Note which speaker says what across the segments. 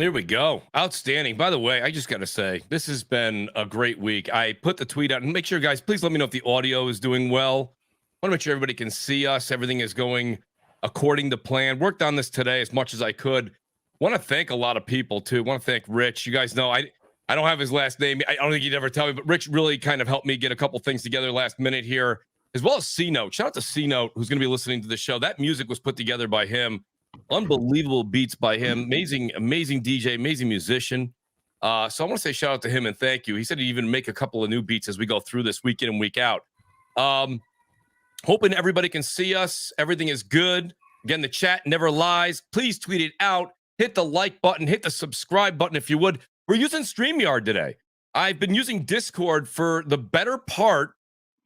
Speaker 1: Here we go. Outstanding. By the way, I just got to say, this has been a great week. I put the tweet out, and make sure, guys, please let me know if the audio is doing well. I want to make sure everybody can see us. Everything is going according to plan. Worked on this today as much as I could. Want to thank a lot of people, too. Want to thank Rich. You guys know I don't have his last name. I don't think he'd ever tell me, but Rich really kind of helped me get a couple things together last minute here, as well as C-Note. Shout out to C-Note, who's going to be listening to the show. That music was put together by him. Unbelievable beats by him. Amazing DJ, amazing musician. So I want to say shout out to him and thank you. He said he'd even make a couple of new beats as we go through this week in and week out. Hoping everybody can see us. Everything is good. Again, the chat never lies. Please tweet it out. Hit the like button. Hit the subscribe button if you would. We're using StreamYard today. I've been using Discord for the better part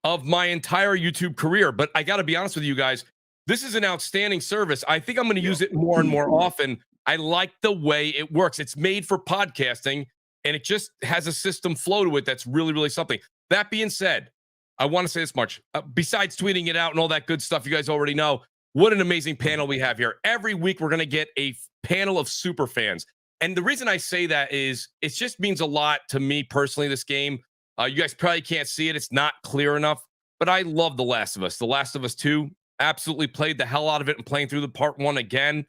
Speaker 1: of my entire YouTube career, but I got to be honest with you guys. This is an outstanding service. I think I'm going to use it more and more often. I like the way it works. It's made for podcasting, and it just has a system flow to it that's really, really something. That being said, I want to say this much. Besides tweeting it out and all that good stuff you guys already know, what an amazing panel we have here. Every week, we're going to get a panel of super fans. And the reason I say that is it just means a lot to me personally, this game. You guys probably can't see it. It's not clear enough. But I love The Last of Us. The Last of Us 2. Absolutely played the hell out of it and playing through the part 1 again.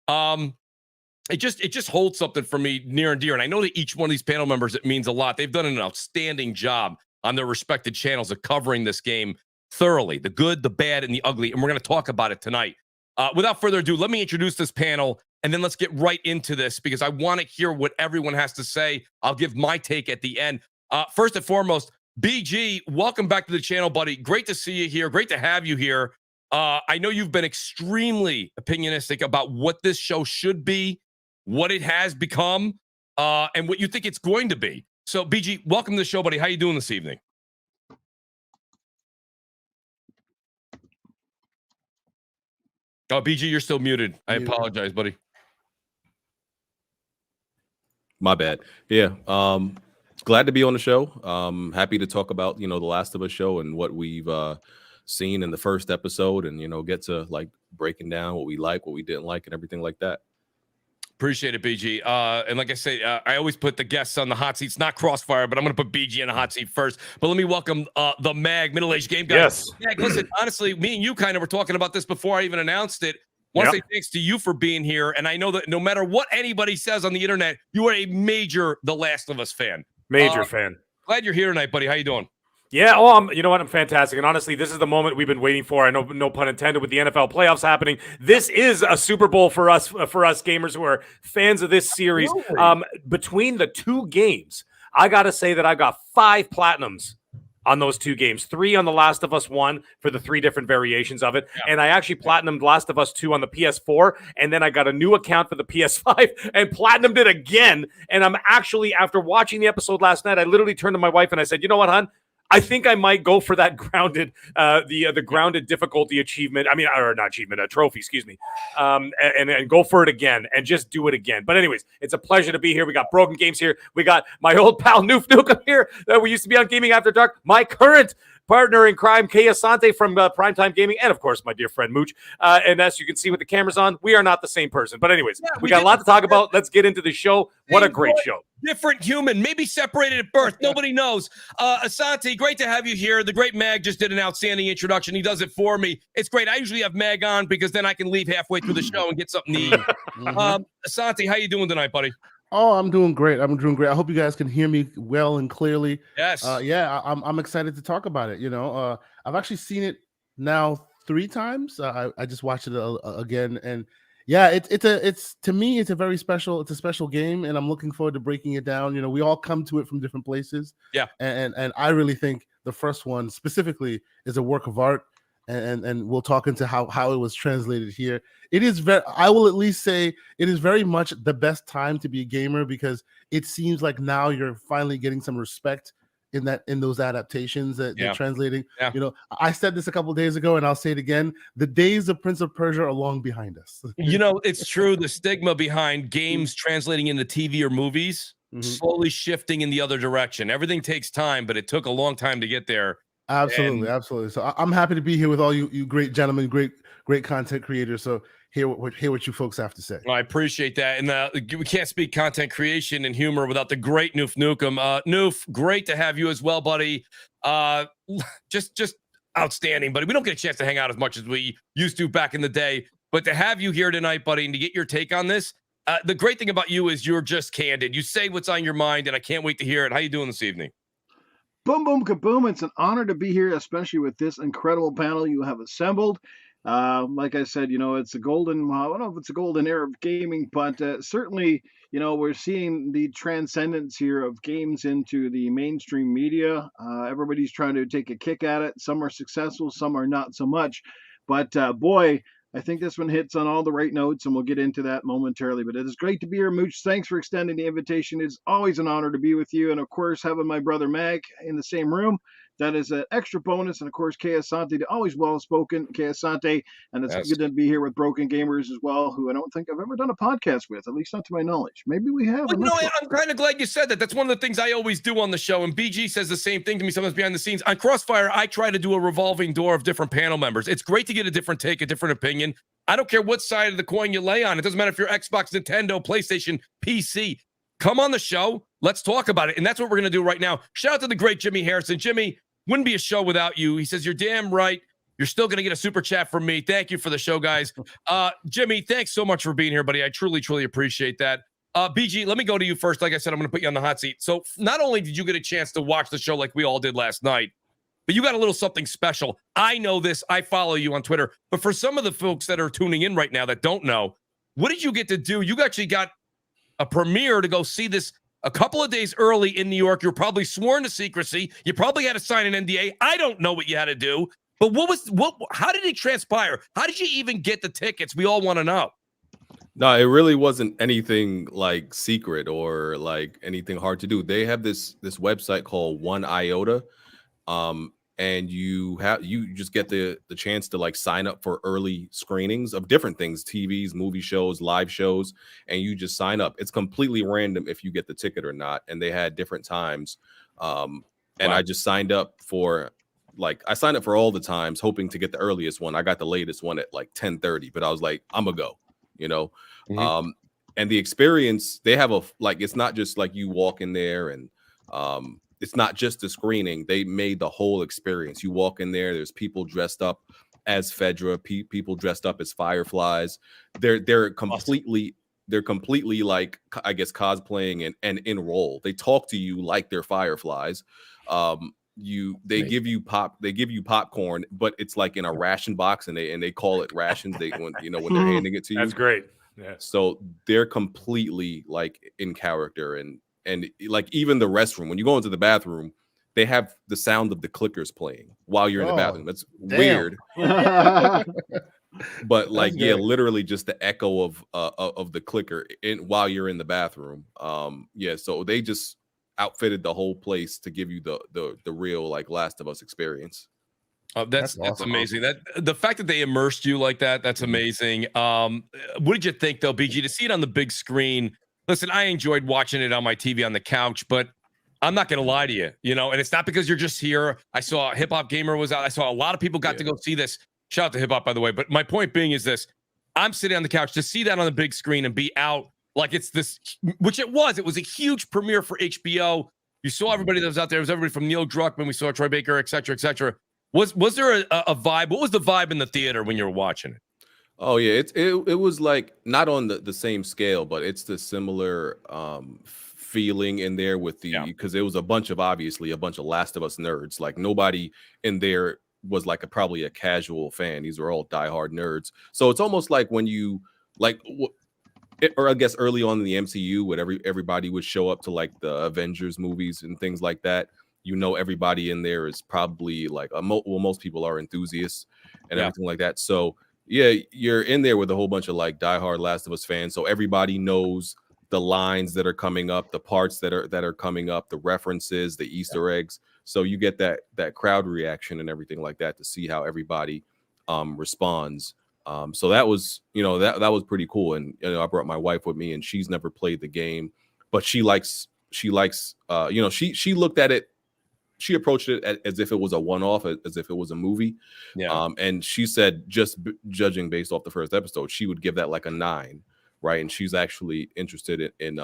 Speaker 1: It just holds something for me near and dear. And I know that each one of these panel members, it means a lot. They've done an outstanding job on their respected channels of covering this game thoroughly. The good, the bad, and the ugly. And we're going to talk about it tonight. Without further ado, let me introduce this panel, and then let's get right into this because I want to hear what everyone has to say. I'll give my take at the end. First and foremost, BG, welcome back to the channel, buddy. Great to see you here. Great to have you here. I know you've been extremely opinionistic about what this show should be, what it has become, and what you think it's going to be. So, BG, welcome to the show, buddy. How you doing this evening? Oh, BG, you're still muted. I apologize, buddy.
Speaker 2: My bad. Yeah. Glad to be on the show. Happy to talk about, The Last of Us show and what we've seen in the first episode and, get to like breaking down what we like, what we didn't like and everything like that.
Speaker 1: Appreciate it, BG. And like I say, I always put the guests on the hot seats, not Crossfire, but I'm going to put BG in a hot seat first. But let me welcome the Mag, middle-aged game guy.
Speaker 3: Yes.
Speaker 1: Mag, listen, honestly, me and you kind of were talking about this before I even announced it. Want to say thanks to you for being here. And I know that no matter what anybody says on the internet, you are a major The Last of Us fan.
Speaker 3: Major fan.
Speaker 1: Glad you're here tonight, buddy. How you doing?
Speaker 3: Yeah, you know what? I'm fantastic. And honestly, this is the moment we've been waiting for. I know, no pun intended, with the NFL playoffs happening. This is a Super Bowl for us gamers who are fans of this series. Between the two games, I got to say that I got 5 platinums on those 2 games. 3 on The Last of Us 1 for the 3 different variations of it. Yeah. And I actually platinumed Last of Us 2 on the PS4. And then I got a new account for the PS5 and platinumed it again. And I'm actually, after watching the episode last night, I literally turned to my wife and I said, you know what, hon? I think I might go for that grounded, the grounded difficulty achievement. I mean, or not achievement, a trophy, excuse me. And go for it again and just do it again. But anyways, it's a pleasure to be here. We got Broken Games here. We got my old pal Noof Nukem here. We used to be on Gaming After Dark. My current partner in crime, Kay Asante from Primetime Gaming, and of course, my dear friend Mooch. And as you can see with the cameras on, we are not the same person. But anyways, we got a lot to talk about. Let's get into the show. What a great show.
Speaker 1: Different human, maybe separated at birth. Nobody knows. Asante, great to have you here. The great Mag just did an outstanding introduction. He does it for me. It's great. I usually have Mag on because then I can leave halfway through the show and get something to eat. Asante, how you doing tonight, buddy?
Speaker 4: Oh, I'm doing great. I hope you guys can hear me well and clearly.
Speaker 1: Yes.
Speaker 4: I'm excited to talk about it. I've actually seen it now 3 times. I just watched it again, and yeah, it's to me it's a special game, and I'm looking forward to breaking it down. We all come to it from different places.
Speaker 1: Yeah.
Speaker 4: And I really think the first one specifically is a work of art. And we'll talk into how it was translated here. It is I will at least say it is very much the best time to be a gamer because it seems like now you're finally getting some respect in those adaptations that they're translating.
Speaker 1: Yeah.
Speaker 4: I said this a couple of days ago and I'll say it again. The days of Prince of Persia are long behind us.
Speaker 1: It's true. The stigma behind games translating into TV or movies slowly shifting in the other direction. Everything takes time, but it took a long time to get there.
Speaker 4: Absolutely. So I'm happy to be here with all you great gentlemen, great content creators. So hear what you folks have to say.
Speaker 1: I appreciate that. And we can't speak content creation and humor without the great Noof Nukem. Noof, great to have you as well, buddy. Just outstanding, buddy. We don't get a chance to hang out as much as we used to back in the day, but to have you here tonight, buddy, and to get your take on this, the great thing about you is you're just candid. You say what's on your mind, and I can't wait to hear it. How you doing this evening?
Speaker 5: Boom, boom, kaboom. It's an honor to be here, especially with this incredible panel you have assembled. Like I said, it's a golden, I don't know if it's a golden era of gaming, but certainly, we're seeing the transcendence here of games into the mainstream media. Everybody's trying to take a kick at it. Some are successful, some are not so much. But boy, I think this one hits on all the right notes, and we'll get into that momentarily. But it is great to be here, Mooch. Thanks for extending the invitation. It's always an honor to be with you. And, of course, having my brother Mag in the same room, that is an extra bonus. And, of course, Kay Asante, always well-spoken, Kay Asante. And it's good to be here with Broken Gamers as well, who I don't think I've ever done a podcast with, at least not to my knowledge. Maybe we have.
Speaker 1: Well, I'm kind of glad you said that. That's one of the things I always do on the show. And BG says the same thing to me sometimes behind the scenes. On Crossfire, I try to do a revolving door of different panel members. It's great to get a different take, a different opinion. I don't care what side of the coin you lay on. It doesn't matter if you're Xbox, Nintendo, PlayStation, PC. Come on the show. Let's talk about it. And that's what we're going to do right now. Shout out to the great Jimmy Harrison. Jimmy, wouldn't be a show without you. He says, you're damn right. You're still going to get a super chat from me. Thank you for the show, guys. Jimmy, thanks so much for being here, buddy. I truly, truly appreciate that. BG, let me go to you first. Like I said, I'm going to put you on the hot seat. So not only did you get a chance to watch the show like we all did last night, but you got a little something special. I know this. I follow you on Twitter. But for some of the folks that are tuning in right now that don't know, what did you get to do? You actually got a premiere to go see this a couple of days early in New York. You're probably sworn to secrecy. You probably had to sign an NDA. I don't know what you had to do. But how did it transpire? How did you even get the tickets? We all want to know.
Speaker 2: No, it really wasn't anything like secret or like anything hard to do. They have this website called One Iota. And you just get the chance to like sign up for early screenings of different things, TVs, movie shows, live shows, and you just sign up. It's completely random if you get the ticket or not. And they had different times. And I just signed up for all the times, hoping to get the earliest one. I got the latest one at like 10:30, but I was like, I'm gonna go, Mm-hmm. And the experience they have it's not just like you walk in there and it's not just a screening. They made the whole experience. You walk in there, there's people dressed up as Fedra, people dressed up as Fireflies. They're completely like, I guess, cosplaying and in role. They talk to you like they're Fireflies. They give you popcorn, but it's like in a ration box, and they call it rations. When they're handing it to you.
Speaker 3: That's great. Yeah.
Speaker 2: So they're completely like in character, and like even the restroom, when you go into the bathroom, they have the sound of the clickers playing while you're in the bathroom. That's weird. But like, yeah, literally just the echo of the clicker while you're in the bathroom. So they just outfitted the whole place to give you the real like Last of Us experience.
Speaker 1: That's amazing. That the fact that they immersed you like that's amazing. What did you think though, BG, to see it on the big screen? Listen, I enjoyed watching it on my TV on the couch, but I'm not going to lie to you, and it's not because you're just here. I saw Hip Hop Gamer was out. I saw a lot of people got to go see this. Shout out to Hip Hop, by the way. But my point being is this. I'm sitting on the couch to see that on the big screen and be out like it's this, which it was. It was a huge premiere for HBO. You saw everybody that was out there. It was everybody from Neil Druckmann. We saw Troy Baker, et cetera, et cetera. Was there a vibe? What was the vibe in the theater when you were watching it?
Speaker 2: Oh yeah, it was like not on the same scale, but it's the similar feeling in there with because it was obviously a bunch of Last of Us nerds. Like nobody in there was like probably a casual fan. These were all diehard nerds. So it's almost like when you or I guess early on in the MCU, when everybody would show up to like the Avengers movies and things like that. Everybody in there is probably like most people are enthusiasts and everything like that. So yeah, you're in there with a whole bunch of like diehard Last of Us fans. So everybody knows the lines that are coming up, the parts that are coming up, the references, the Easter eggs. So you get that crowd reaction and everything like that to see how everybody responds. So that was that was pretty cool. And I brought my wife with me, and she's never played the game, but she likes she looked at it she approached it as if it was a one-off, as if it was a movie.
Speaker 1: Yeah.
Speaker 2: And she said, just judging based off the first episode, she would give that like a 9, right? And she's actually interested in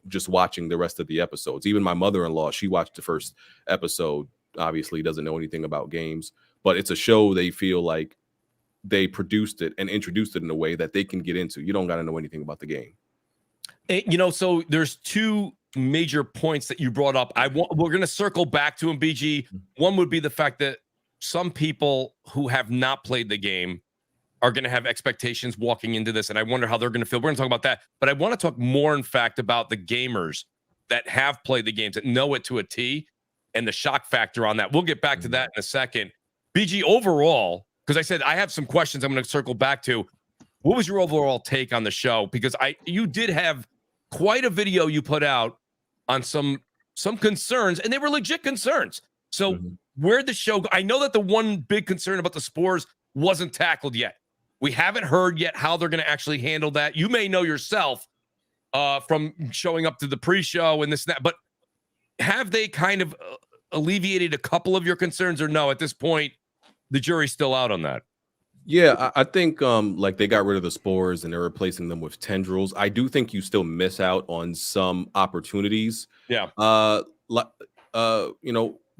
Speaker 2: just watching the rest of the episodes. Even my mother-in-law, she watched the first episode, obviously doesn't know anything about games, but it's a show they feel like they produced it and introduced it in a way that they can get into. You don't got to know anything about the game.
Speaker 1: So there's 2 major points that you brought up. We're going to circle back to them, BG. One would be the fact that some people who have not played the game are going to have expectations walking into this, and I wonder how they're going to feel. We're going to talk about that, but I want to talk more, in fact, about the gamers that have played the games, that know it to a T, and the shock factor on that. We'll get back to that in a second. BG, overall, because I said I have some questions I'm going to circle back to. What was your overall take on the show? Because you did have quite a video you put out on some concerns, and they were legit concerns. So where'd the show go? I know that the one big concern about the spores wasn't tackled yet. We haven't heard yet how they're going to actually handle that. You may know yourself from showing up to the pre-show and this and that, but have they kind of alleviated a couple of your concerns, or no, at this point, the jury's still out on that?
Speaker 2: Yeah, I think like they got rid of the spores and they're replacing them with tendrils. I do think you still miss out on some opportunities.
Speaker 1: Yeah.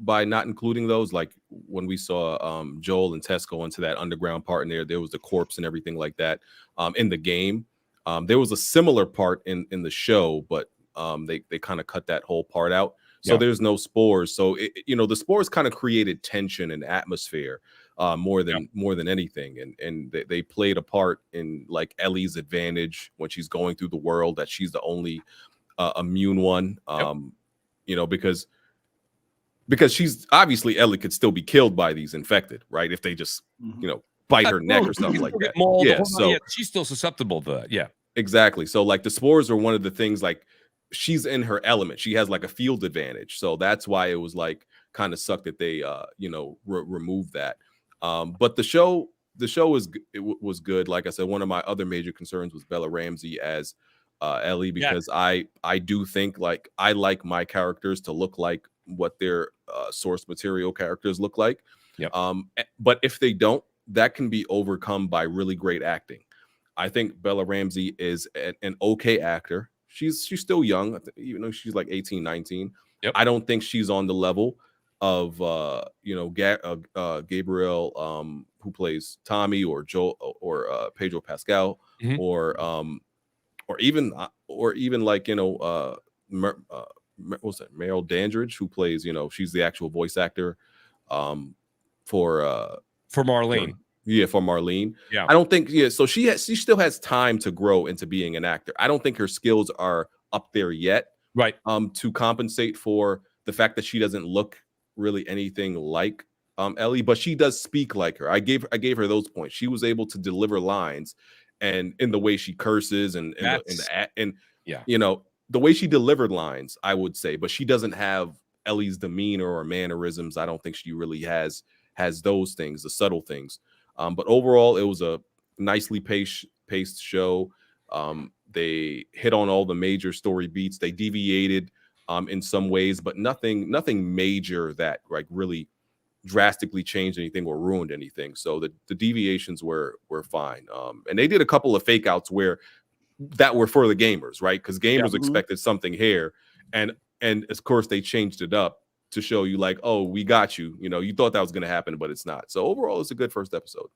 Speaker 2: By not including those, like when we saw Joel and Tess go into that underground part, and there was the corpse and everything like that in the game. There was a similar part in the show, but they kind of cut that whole part out. So there's no spores. So the spores kind of created tension and atmosphere more than anything, and they played a part in like Ellie's advantage when she's going through the world, that she's the only immune one. Because she's obviously, Ellie could still be killed by these infected, right? If they just bite her neck or something like that.
Speaker 1: Yeah, she's still susceptible to that. Yeah,
Speaker 2: exactly. So like the spores are one of the things, like she's in her element. She has like a field advantage. So that's why it was like kind of sucked that they removed that. But the show was good. Like I said, one of my other major concerns was Bella Ramsey as Ellie, because I do think like I like my characters to look like what their source material characters look like. But if they don't, that can be overcome by really great acting. I think Bella Ramsey is an okay actor. She's still young, even though she's like 18, 19. I don't think she's on the level of Gabriel, who plays Tommy, or Joel, or Pedro Pascal, or even like what's that, Meryl Dandridge, who plays, she's the actual voice actor for
Speaker 1: Marlene.
Speaker 2: For Marlene. I don't think so she still has time to grow into being an actor. I don't think her skills are up there yet,
Speaker 1: right,
Speaker 2: to compensate for the fact that she doesn't look really anything like Ellie, but she does speak like her. I gave her those points. She was able to deliver lines, and in the way she curses and the way she delivered lines, I would say, but she doesn't have Ellie's demeanor or mannerisms. I don't think she really has those things, the subtle things. But overall, it was a nicely paced show. They hit on all the major story beats. They deviated in some ways, but nothing major that like really drastically changed anything or ruined anything. So the deviations were fine. And they did a couple of fake outs that were for the gamers, right? Because gamers expected something here, and of course they changed it up to show you like, oh, we got you. You thought that was going to happen, but it's not. So overall, it's a good first episode.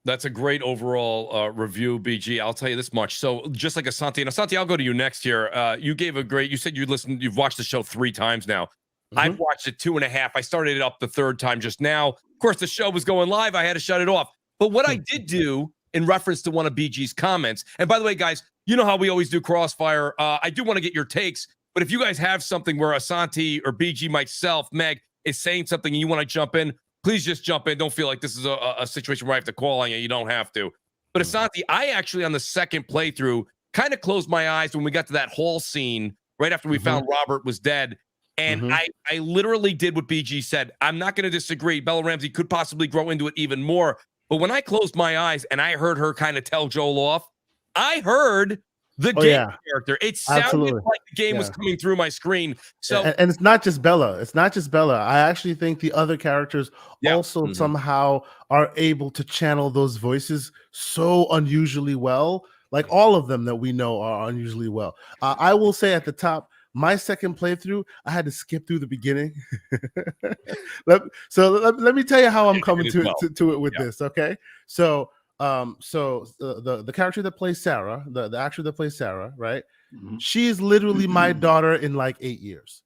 Speaker 1: That's a great overall review, BG. I'll tell you this much. So just like Asante, and Asante, I'll go to you next here. You said you've watched the show 3 times now. I've watched it 2.5. I started it up the 3rd time just now. Of course, the show was going live. I had to shut it off. But what I did do, in reference to one of BG's comments, and by the way, guys, you know how we always do Crossfire. I do want to get your takes, but if you guys have something where Asante or BG, myself, Meg, is saying something and you want to jump in, please just jump in. Don't feel like this is a situation where I have to call on you. You don't have to. But Asante, I actually, on the second playthrough, kind of closed my eyes when we got to that hall scene right after we found Robert was dead. And I literally did what BG said. I'm not going to disagree. Bella Ramsey could possibly grow into it even more. But when I closed my eyes and I heard her kind of tell Joel off, I heard the
Speaker 4: Oh,
Speaker 1: game
Speaker 4: yeah.
Speaker 1: character. It sounded
Speaker 4: Absolutely.
Speaker 1: like the game was
Speaker 4: Yeah.
Speaker 1: coming through my screen. So
Speaker 4: and it's not just Bella. It's not just Bella. I actually think the other characters
Speaker 1: Yeah.
Speaker 4: also somehow are able to channel those voices so unusually well. Like all of them that we know are unusually well. I will say at the top, my second playthrough, I had to skip through the beginning. Let me tell you how I'm coming to it with this. Okay, so the character that plays Sarah, the actor that plays Sarah, right? She's literally my daughter in like 8 years.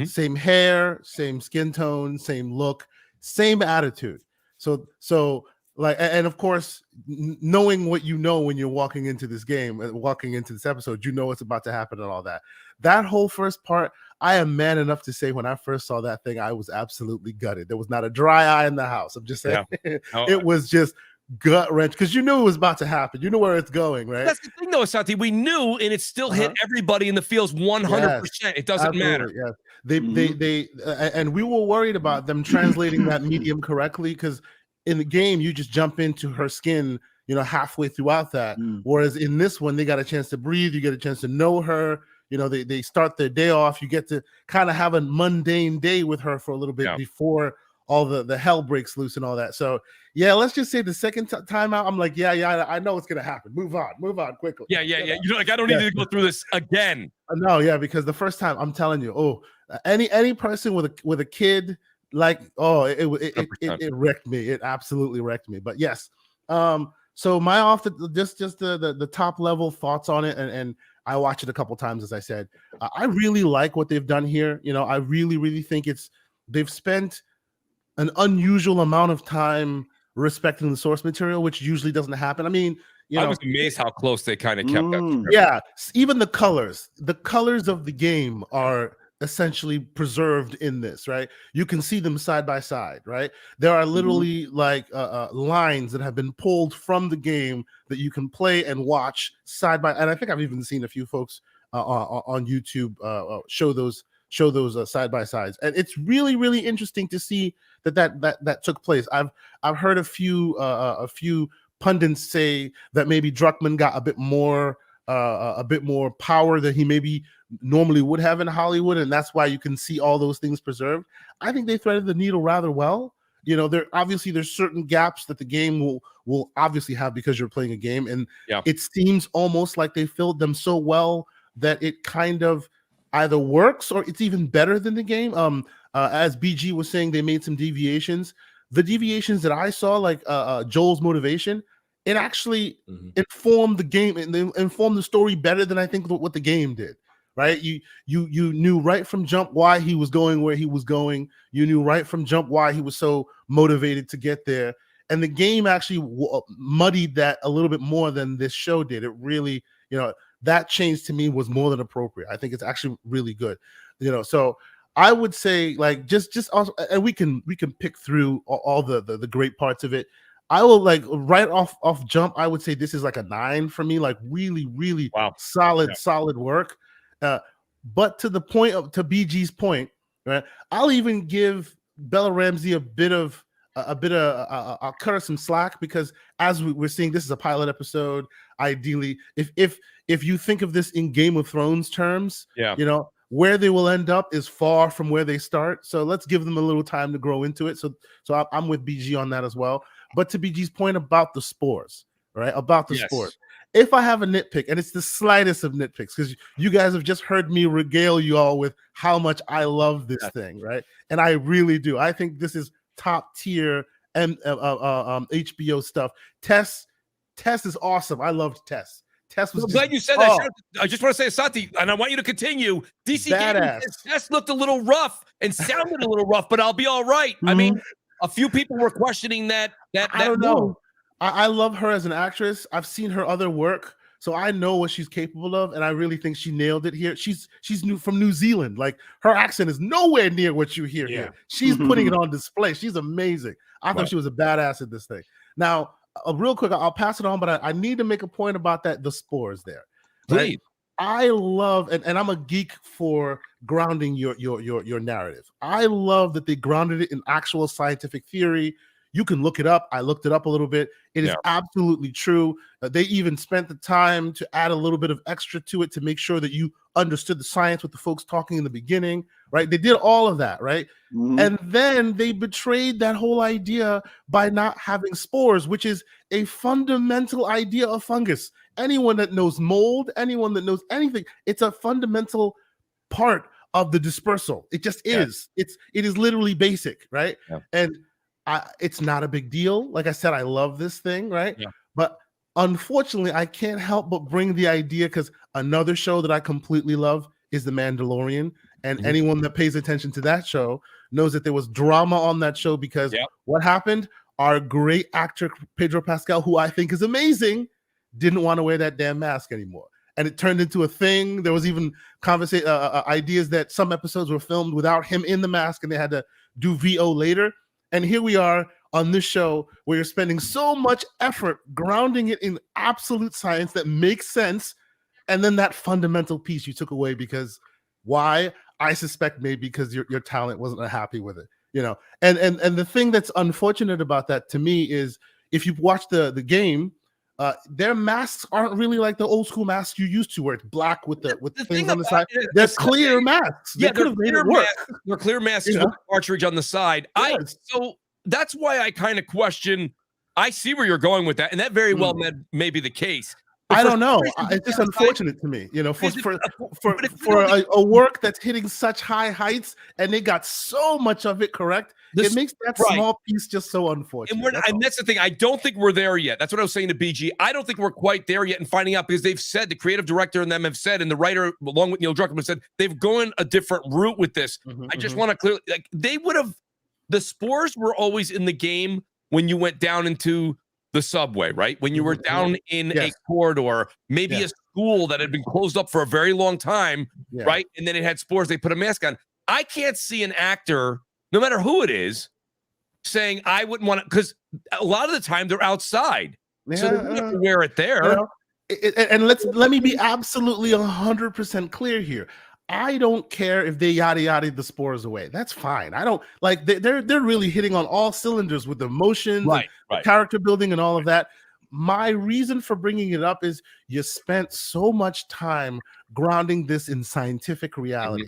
Speaker 4: Same hair, same skin tone, same look, same attitude. So like, and of course, knowing what you know when you're walking into this game and walking into this episode, you know what's about to happen and all that. That whole first part, I am man enough to say when I first saw that thing, I was absolutely gutted. There was not a dry eye in the house. I'm just saying, it was just gut wrench because you knew it was about to happen. You know where it's going, right?
Speaker 1: That's the thing, though, Asante. We knew, and it still hit everybody in the fields 100%. It doesn't matter.
Speaker 4: Yes. They and we were worried about them translating that medium correctly because in the game you just jump into her skin, you know, halfway throughout that. Whereas in this one, they got a chance to breathe. You get a chance to know her. You know, they start their day off. You get to kind of have a mundane day with her for a little bit before all the hell breaks loose and all that. So yeah, let's just say the second time out, I'm like, yeah, I know what's gonna happen. Move on quickly.
Speaker 1: Yeah. You know, like I don't need to go through this again.
Speaker 4: No, yeah, because the first time, I'm telling you, any person with a kid, like, it wrecked me. It absolutely wrecked me. But yes, so my just the top level thoughts on it, and I watched it a couple times, as I said. I really like what they've done here. You know, I really think they've spent an unusual amount of time respecting the source material, which usually doesn't happen. I mean, I
Speaker 1: was amazed how close they kind of kept that.
Speaker 4: Yeah, even the colors of the game are essentially preserved in this, right? You can see them side by side, right? There are literally like lines that have been pulled from the game that you can play and watch side by. And I think I've even seen a few folks on YouTube show those side by sides, and it's really interesting to see that took place. I've heard a few pundits say that maybe Druckmann got a bit more power than he maybe normally would have in Hollywood, and that's why you can see all those things preserved. I think they threaded the needle rather well. You know, there's certain gaps that the game will obviously have because you're playing a game, and it seems almost like they filled them so well that it kind of either works or it's even better than the game. As BG was saying, they made some deviations. The deviations that I saw, like Joel's motivation, it actually informed the game and informed the story better than I think what the game did. Right? You knew right from jump why he was going where he was going. You knew right from jump why he was so motivated to get there. And the game actually muddied that a little bit more than this show did. It really, that change to me was more than appropriate. I think it's actually really good. So I would say, like, just also, and we can pick through all the great parts of it. I will, like, right off jump, I would say this is like a 9 for me, like really solid work. But to the point to BG's point, right? I'll even give Bella Ramsey a bit of I'll cut her some slack, because as we're seeing, this is a pilot episode. Ideally, if you think of this in Game of Thrones terms, where they will end up is far from where they start. So let's give them a little time to grow into it. So I'm with BG on that as well. But to BG's point about the spores, right? About the spores. If I have a nitpick, and it's the slightest of nitpicks, because you guys have just heard me regale you all with how much I love this thing, right? And I really do. I think this is top tier and HBO stuff. Tess is awesome. I loved Tess. Tess was
Speaker 1: glad you said that. I just want to say, Asante, and I want you to continue. DC Gaming, Tess looked a little rough and sounded a little rough, but I'll be all right. I mean, a few people were questioning that.
Speaker 4: I don't know. I love her as an actress. I've seen her other work, so I know what she's capable of, and I really think she nailed it here. She's from New Zealand. Like, her accent is nowhere near what you hear here. She's putting it on display. She's amazing. I thought she was a badass at this thing. Now, real quick, I'll pass it on, but I need to make a point about the spores there.
Speaker 1: Right?
Speaker 4: I love, and I'm a geek for grounding your narrative. I love that they grounded it in actual scientific theory. You can look it up. I looked it up a little bit. It is absolutely true. They even spent the time to add a little bit of extra to it to make sure that you understood the science with the folks talking in the beginning, right? They did all of that, right? And then they betrayed that whole idea by not having spores, which is a fundamental idea of fungus. Anyone that knows mold, anyone that knows anything, it's a fundamental part of the dispersal. It just is. It is literally basic, right? And it's not a big deal. Like I said, I love this thing, right? But unfortunately, I can't help but bring the idea, because another show that I completely love is The Mandalorian. And anyone that pays attention to that show knows that there was drama on that show because what happened? Our great actor, Pedro Pascal, who I think is amazing, didn't want to wear that damn mask anymore. And it turned into a thing. There was even ideas that some episodes were filmed without him in the mask and they had to do VO later. And here we are on this show where you're spending so much effort grounding it in absolute science that makes sense. And then that fundamental piece you took away because why? I suspect maybe because your talent wasn't happy with it, you know. And the thing that's unfortunate about that to me is if you've watched the game, their masks aren't really like the old school masks you used to, where it's black with the things on the side. They're clear masks.
Speaker 1: Yeah, they're clear masks. They're clear masks with the cartridge on the side. So that's why I kind of question. I see where you're going with that, and that very well may be the case.
Speaker 4: I don't know. It's just unfortunate to me, you know, for a work that's hitting such high heights, and they got so much of it correct. It makes that small piece just so unfortunate.
Speaker 1: And that's the thing. I don't think we're there yet. That's what I was saying to BG. I don't think we're quite there yet in finding out, because they've said, the creative director and them have said, and the writer along with Neil Druckmann said, they've gone a different route with this. I just want to clearly, like, they would have, the spores were always in the game when you went down into the subway, right? When you were down in a corridor, maybe a school that had been closed up for a very long time, right? And then it had spores, they put a mask on. I can't see an actor, no matter who it is, saying I wouldn't want to, because a lot of the time they're outside. So they don't have to wear it there.
Speaker 4: You know, and let me be absolutely 100% clear here. I don't care if they yada the spores away. That's fine. I don't like they're really hitting on all cylinders with the emotions, character building, and all of that. My reason for bringing it up is you spent so much time grounding this in scientific reality,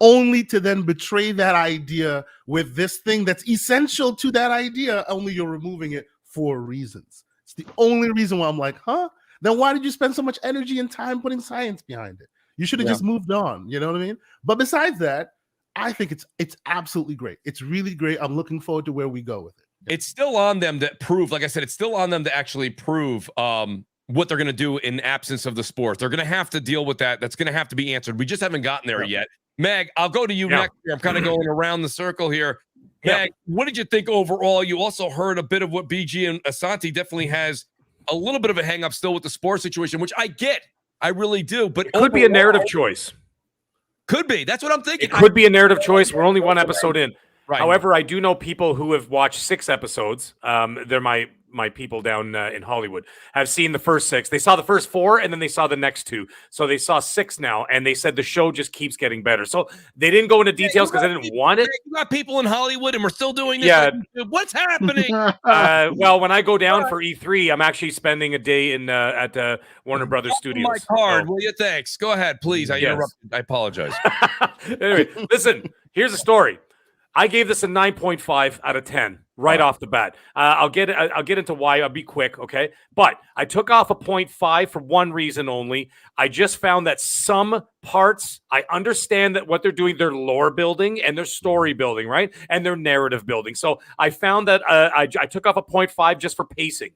Speaker 4: only to then betray that idea with this thing that's essential to that idea. Only you're removing it for reasons. It's the only reason why I'm like, huh? Then why did you spend so much energy and time putting science behind it? You should have just moved on. You know what I mean? But besides that, I think it's absolutely great. It's really great. I'm looking forward to where we go with it.
Speaker 1: It's still on them to prove, like I said, it's still on them to actually prove what they're going to do in absence of the spores. They're going to have to deal with that. That's going to have to be answered. We just haven't gotten there yet. Meg, I'll go to you next here. I'm kind of going around the circle here. Meg, what did you think overall? You also heard a bit of what BG and Asante definitely has a little bit of a hang up still with the spore situation, which I get. I really do, but
Speaker 3: it could be a narrative choice.
Speaker 1: Could be. That's what I'm thinking.
Speaker 3: It could be a narrative choice. We're only one episode in. Right. However, I do know people who have watched 6 episodes. They're my people down in Hollywood, have seen the first 6. They saw the first 4, and then they saw the next 2. So they saw 6 now, and they said the show just keeps getting better. So they didn't go into details because they didn't want it.
Speaker 1: You got people in Hollywood, and we're still doing this.
Speaker 3: Yeah.
Speaker 1: What's happening?
Speaker 3: Well, when I go down for E3, I'm actually spending a day in at Warner Brothers Studios.
Speaker 1: My card, will you? Thanks. Go ahead, please. I interrupted. I apologize.
Speaker 3: Anyway, listen. Here's a story. I gave this a 9.5 out of 10 right off the bat. I'll get into why. I'll be quick, okay? But I took off a 0.5 for one reason only. I just found that some parts, I understand that what they're doing, they're lore building and they're story building, right? And they're narrative building. So I found that I took off a 0.5 just for pacing,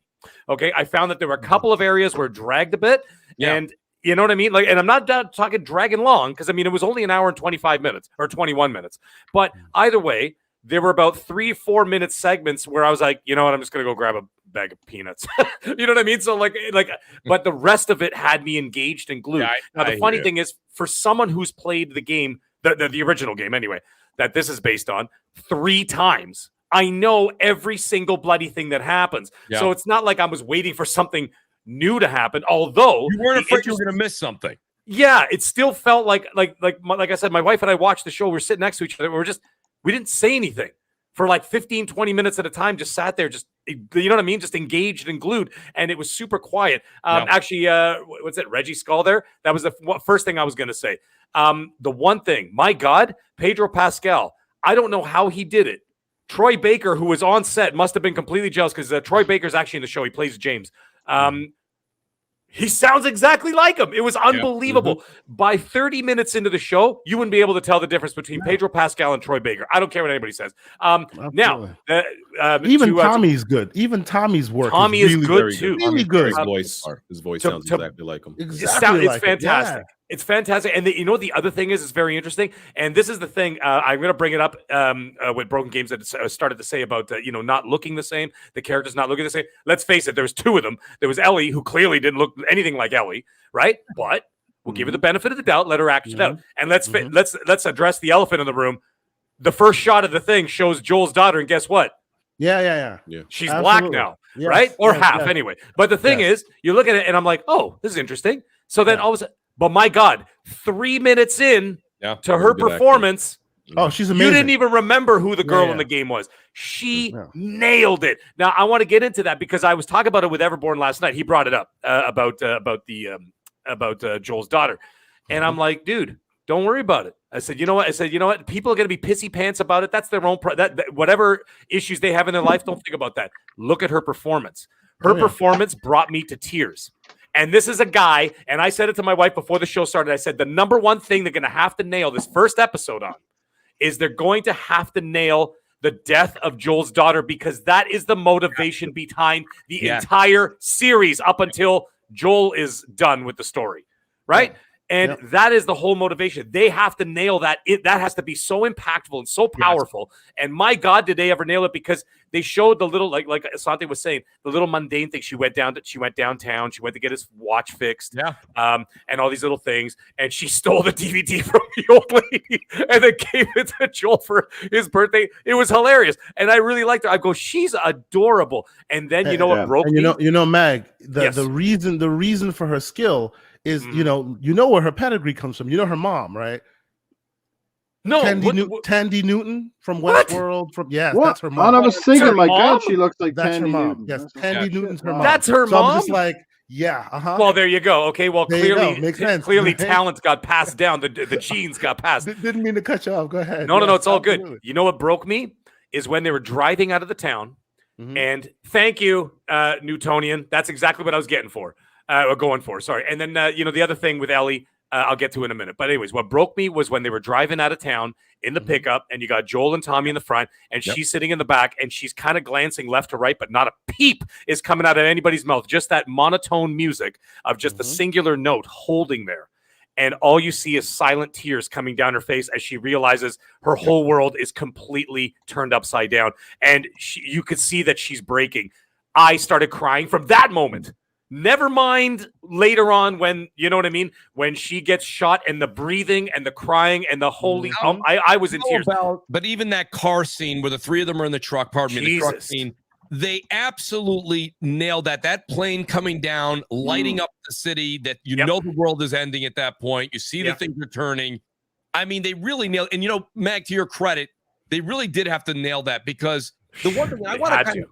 Speaker 3: okay? I found that there were a couple of areas where it dragged a bit, and you know what I mean? Like, and I'm not talking dragging long, because I mean, it was only an hour and 25 minutes or 21 minutes. But either way, there were about 3-4 minute segments where I was like, you know what? I'm just going to go grab a bag of peanuts. You know what I mean? So like, but the rest of it had me engaged and glued. Yeah, now, the funny thing is, for someone who's played the game, the original game anyway, that this is based on 3 times, I know every single bloody thing that happens. Yeah. So it's not like I was waiting for something new to happen, although
Speaker 1: you weren't afraid you were going to miss something.
Speaker 3: Yeah, it still felt like I said, my wife and I watched the show. We're sitting next to each other. We didn't say anything. for like 15, 20 minutes at a time, just sat there, just, you know what I mean? Just engaged and glued. And it was super quiet. Actually, what's it? Reggie Skull there. That was the first thing I was going to say. The one thing, my God, Pedro Pascal, I don't know how he did it. Troy Baker, who was on set, must have been completely jealous because Troy Baker's actually in the show. He plays James. He sounds exactly like him. It was unbelievable. Mm-hmm. By 30 minutes into the show, you wouldn't be able to tell the difference between Pedro Pascal and Troy Baker. I don't care what anybody says. Now,
Speaker 4: even Tommy's good. Even Tommy's work.
Speaker 3: Tommy is really good too.
Speaker 4: Really good.
Speaker 2: His voice sounds exactly like him.
Speaker 3: Exactly. It's fantastic. Yeah. It's fantastic. And you know what the other thing is? It's very interesting. And this is the thing. I'm going to bring it up with Broken Games that started to say about, not looking the same. The characters not looking the same. Let's face it. There was two of them. There was Ellie, who clearly didn't look anything like Ellie, right? But we'll give her the benefit of the doubt. Let her act it out. And let's address the elephant in the room. The first shot of the thing shows Joel's daughter. And guess what?
Speaker 4: Yeah.
Speaker 3: She's black now, right? Or half anyway. But the thing is, you look at it and I'm like, oh, this is interesting. So then all of a sudden, but my God, 3 minutes in to her performance,
Speaker 4: she's amazing.
Speaker 3: You didn't even remember who the girl in the game was. She nailed it. Now I want to get into that because I was talking about it with Everborn last night. He brought it up about Joel's daughter, and I'm like, dude, don't worry about it. I said, you know what? People are going to be pissy pants about it. That's their own whatever issues they have in their life. Don't think about that. Look at her performance. Her performance brought me to tears. And this is a guy, and I said it to my wife before the show started. I said, the number one thing they're going to have to nail this first episode on is they're going to have to nail the death of Joel's daughter, because that is the motivation behind the entire series up until Joel is done with the story, right? Yeah. And that is the whole motivation. They have to nail that. That has to be so impactful and so powerful. Yes. And my God, did they ever nail it? Because they showed the little, like Asante was saying, the little mundane thing. She went downtown. She went to get his watch fixed. Yeah. And all these little things. And she stole the DVD from the old lady and then gave it to Joel for his birthday. It was hilarious. And I really liked her. I go, she's adorable. And then you know what broke me?
Speaker 4: You know, Mag, the reason for her skill is you know where her pedigree comes from. You know her mom, right?
Speaker 3: No,
Speaker 4: Tandy Newton from Westworld. That's her mom.
Speaker 5: I was thinking, my God, she looks like
Speaker 4: that's
Speaker 5: Tandy
Speaker 4: her mom.
Speaker 5: Newton.
Speaker 4: Yes, Tandy Newton's her mom.
Speaker 3: That's her
Speaker 4: so
Speaker 3: mom.
Speaker 4: I'm just like,
Speaker 3: Well, there you go. Okay, well,
Speaker 4: makes sense.
Speaker 3: Clearly, talent got passed down. The genes got passed.
Speaker 4: Didn't mean to cut you off. Go ahead.
Speaker 3: No, it's all good. You know what broke me is when they were driving out of the town. And thank you, Newtonian. That's exactly what I was going for. Sorry. And then, the other thing with Ellie, I'll get to in a minute. But anyways, what broke me was when they were driving out of town in the pickup, and you got Joel and Tommy in the front, and she's sitting in the back, and she's kind of glancing left to right, but not a peep is coming out of anybody's mouth. Just that monotone music of just the singular note holding there. And all you see is silent tears coming down her face as she realizes her whole world is completely turned upside down. And you could see that she's breaking. I started crying from that moment. Never mind later on when, you know what I mean? When she gets shot and the breathing and the crying and the holy... I was in tears.
Speaker 1: But even that car scene where the three of them are in the truck, the truck scene, they absolutely nailed that. That plane coming down, lighting up the city, that know the world is ending at that point. You see the things returning. I mean, they really nailed... And, Mag, to your credit, they really did have to nail that, because the one thing I want to...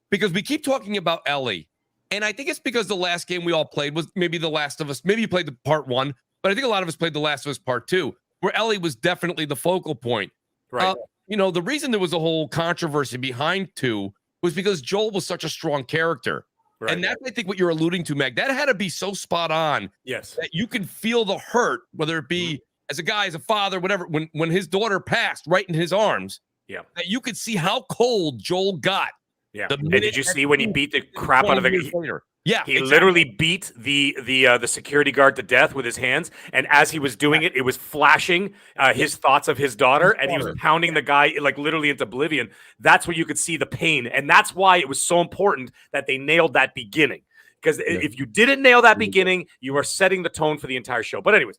Speaker 1: Because we keep talking about Ellie. And I think it's because the last game we all played was maybe The Last of Us. Maybe you played the part 1, but I think a lot of us played The Last of Us part 2, where Ellie was definitely the focal point.
Speaker 3: Right.
Speaker 1: The reason there was a whole controversy behind 2 was because Joel was such a strong character. Right. And that's, I think, what you're alluding to, Meg. That had to be so spot on.
Speaker 3: Yes.
Speaker 1: That you can feel the hurt, whether it be as a guy, as a father, whatever, when his daughter passed right in his arms.
Speaker 3: Yeah. That
Speaker 1: you could see how cold Joel got.
Speaker 3: Yeah. And did you see when he beat the crap out of the...
Speaker 1: He
Speaker 3: literally beat the security guard to death with his hands, and as he was doing it, it was flashing his thoughts of his daughter, and he was pounding the guy like literally into oblivion. That's where you could see the pain, and that's why it was so important that they nailed that beginning. Because if you didn't nail that beginning, you are setting the tone for the entire show. But anyways,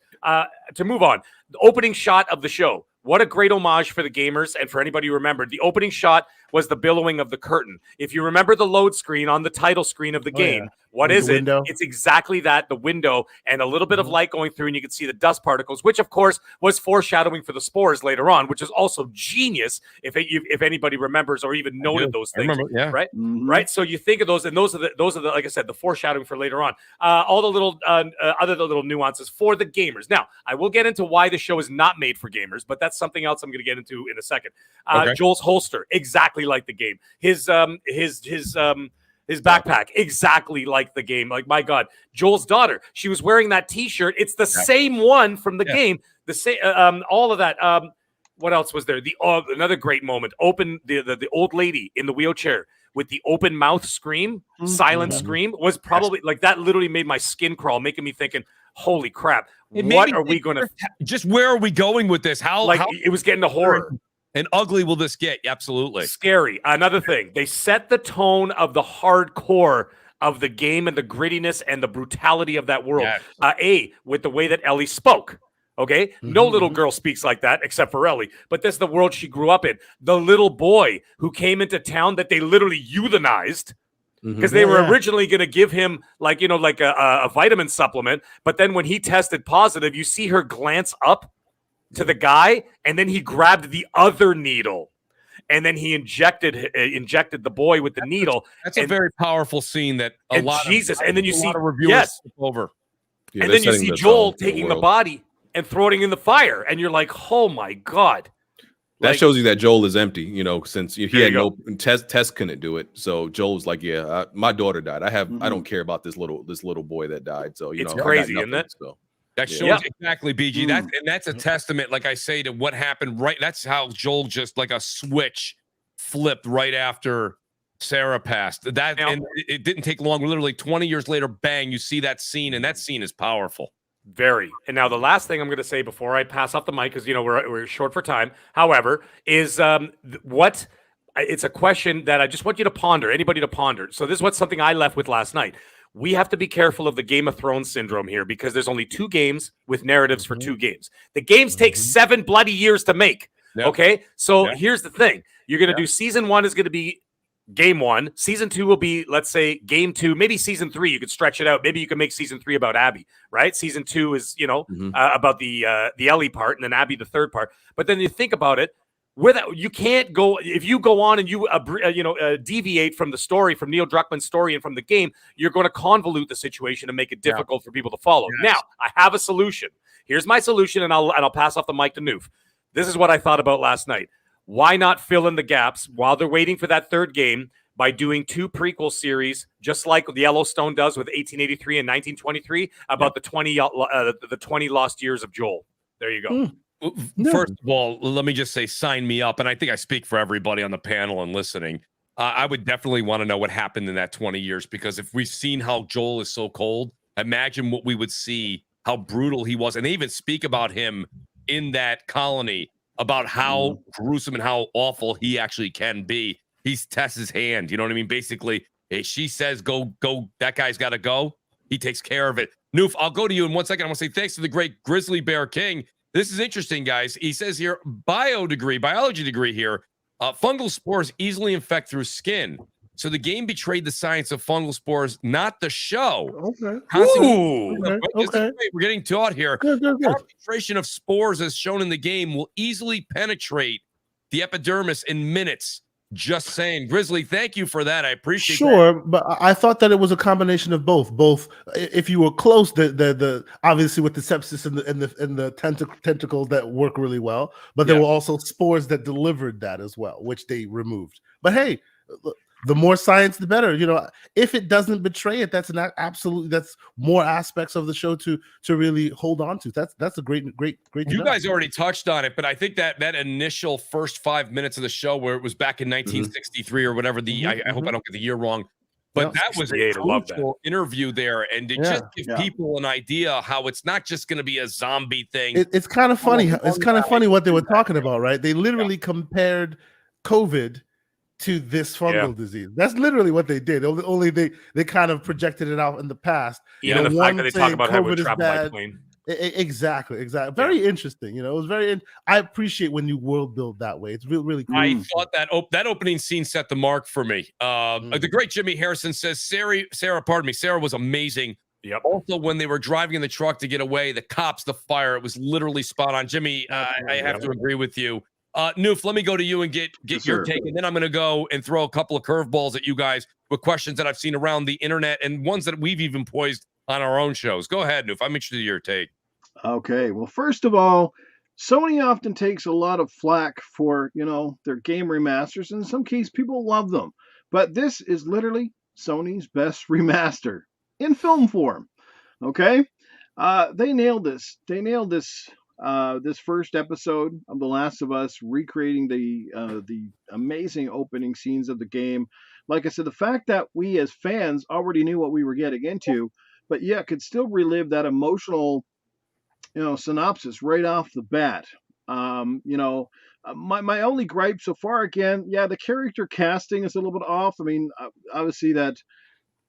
Speaker 3: to move on, the opening shot of the show. What a great homage for the gamers and for anybody who remembered. The opening shot was the billowing of the curtain. If you remember the load screen on the title screen of the game, what
Speaker 4: Like
Speaker 3: is
Speaker 4: the
Speaker 3: it?
Speaker 4: window?
Speaker 3: It's exactly that, the window, and a little bit of light going through, and you can see the dust particles, which of course was foreshadowing for the spores later on, which is also genius if anybody remembers or even noted those things.
Speaker 1: I remember, yeah.
Speaker 3: Right? Right. So you think of those, and those are the like I said, the foreshadowing for later on. All the little other little nuances for the gamers. Now, I will get into why the show is not made for gamers, but that's something else I'm going to get into in a second. Joel's holster, exactly like the game. His backpack, exactly like the game. Like, my God, Joel's daughter, she was wearing that T-shirt. It's the same one from the game. The same, all of that. What else was there? Another great moment. The old lady in the wheelchair with the open mouth scream, silent scream, was probably like that. Literally made my skin crawl, making me thinking, "Holy crap! What are we going to?
Speaker 1: Just where are we going with this? How
Speaker 3: it was getting to horror."
Speaker 1: And ugly will this get? Absolutely.
Speaker 3: Scary. Another thing, they set the tone of the hardcore of the game and the grittiness and the brutality of that world.
Speaker 1: Yes.
Speaker 3: With the way that Ellie spoke. Okay? No little girl speaks like that except for Ellie. But that's the world she grew up in. The little boy who came into town that they literally euthanized because they were originally going to give him like a vitamin supplement. But then when he tested positive, you see her glance up to the guy, and then he grabbed the other needle, and then he injected the boy with the needle.
Speaker 1: That's a very powerful scene that and then you see
Speaker 3: reviewers
Speaker 1: over.
Speaker 3: Yeah, and then you see Joel taking the body and throwing it in the fire, and you're like, oh my God.
Speaker 2: That shows you that Joel is empty, since he had no Tess couldn't do it. So Joel was like, my daughter died. I don't care about this little boy that died. So
Speaker 3: it's crazy, isn't it?
Speaker 2: So.
Speaker 1: That shows exactly, BG. That's a testament, like I say, to what happened. Right, that's how Joel just like a switch flipped right after Sarah passed. And it didn't take long. Literally 20 years later, bang! You see that scene, and that scene is powerful.
Speaker 3: Very. And now the last thing I'm going to say before I pass off the mic, because we're short for time. However, is what. It's a question that I just want you to ponder. Anybody to ponder. So this is something I left with last night. We have to be careful of the Game of Thrones syndrome here because there's only 2 games with narratives for 2 games. The games take 7 bloody years to make. Yep. Okay? So here's the thing. You're going to do season 1 is going to be game 1. Season 2 will be, let's say, game 2. Maybe season 3. You could stretch it out. Maybe you can make season 3 about Abby, right? Season 2 is, about the Ellie part, and then Abby the third part. But then you think about it. You can't go if you go on and you deviate from the story, from Neil Druckmann's story and from the game, you're going to convolute the situation and make it difficult for people to follow. Yes. Now, I have a solution. Here's my solution, and I'll pass off the mic to Noof. This is what I thought about last night. Why not fill in the gaps while they're waiting for that third game by doing 2 prequel series, just like the Yellowstone does with 1883 and 1923, about the 20 lost years of Joel. There you go.
Speaker 1: First of all, let me just say, sign me up. And I think I speak for everybody on the panel and listening. I would definitely want to know what happened in that 20 years, because if we've seen how Joel is so cold, imagine what we would see, how brutal he was. And they even speak about him in that colony, about how gruesome and how awful he actually can be. He's Tess's hand. You know what I mean? Basically, if she says, go, that guy's got to go, he takes care of it. Noof, I'll go to you in 1 second. I want to say thanks to the great Grizzly Bear King. This is interesting, guys. He says here, biology degree here. Fungal spores easily infect through skin. So the game betrayed the science of fungal spores, not the show.
Speaker 4: Okay.
Speaker 1: Okay. We're getting taught here.
Speaker 4: Good.
Speaker 1: Concentration of spores, as shown in the game, will easily penetrate the epidermis in minutes. Just saying. Grizzly, thank you for that. I appreciate that.
Speaker 4: But I thought that it was a combination of both. If you were close, the obviously with the sepsis and the tentacles that work really well, but there were also spores that delivered that as well, which they removed. But hey, the more science, the better. If it doesn't betray it, that's more aspects of the show to really hold on to. That's a great.
Speaker 1: You guys already touched on it, but I think that initial first 5 minutes of the show, where it was back in 1963 or whatever, I hope I don't get the year wrong, but that was a crucial interview there, and to just give people an idea how it's not just going to be a zombie thing.
Speaker 4: It's kind of funny. It's kind of funny what they were talking about, right? They literally compared COVID to this fungal disease. That's literally what they did. Only they kind of projected it out in the past.
Speaker 3: Yeah, the fact that they talk about how we're trapped by plane.
Speaker 4: Exactly. Very interesting. It was very. I appreciate when you world build that way. It's really cool.
Speaker 1: I thought that that opening scene set the mark for me. The great Jimmy Harrison says Sarah, Sarah was amazing.
Speaker 3: Yep.
Speaker 1: Also, when they were driving in the truck to get away, the cops, the fire, it was literally spot on. Jimmy, I have to agree with you. Noof, let me go to you and get your take, and then I'm going to go and throw a couple of curveballs at you guys with questions that I've seen around the internet and ones that we've even poised on our own shows. Go ahead, Noof. I'm interested in your take.
Speaker 5: Okay, well, first of all, Sony often takes a lot of flack for, their game remasters. In some cases, people love them. But this is literally Sony's best remaster in film form. Okay? They nailed this. They nailed this this first episode of The Last of Us, recreating the amazing opening scenes of the game. Like I said, the fact that we as fans already knew what we were getting into, but yet could still relive that emotional synopsis right off the bat. My only gripe so far, again, the character casting is a little bit off. I mean, obviously that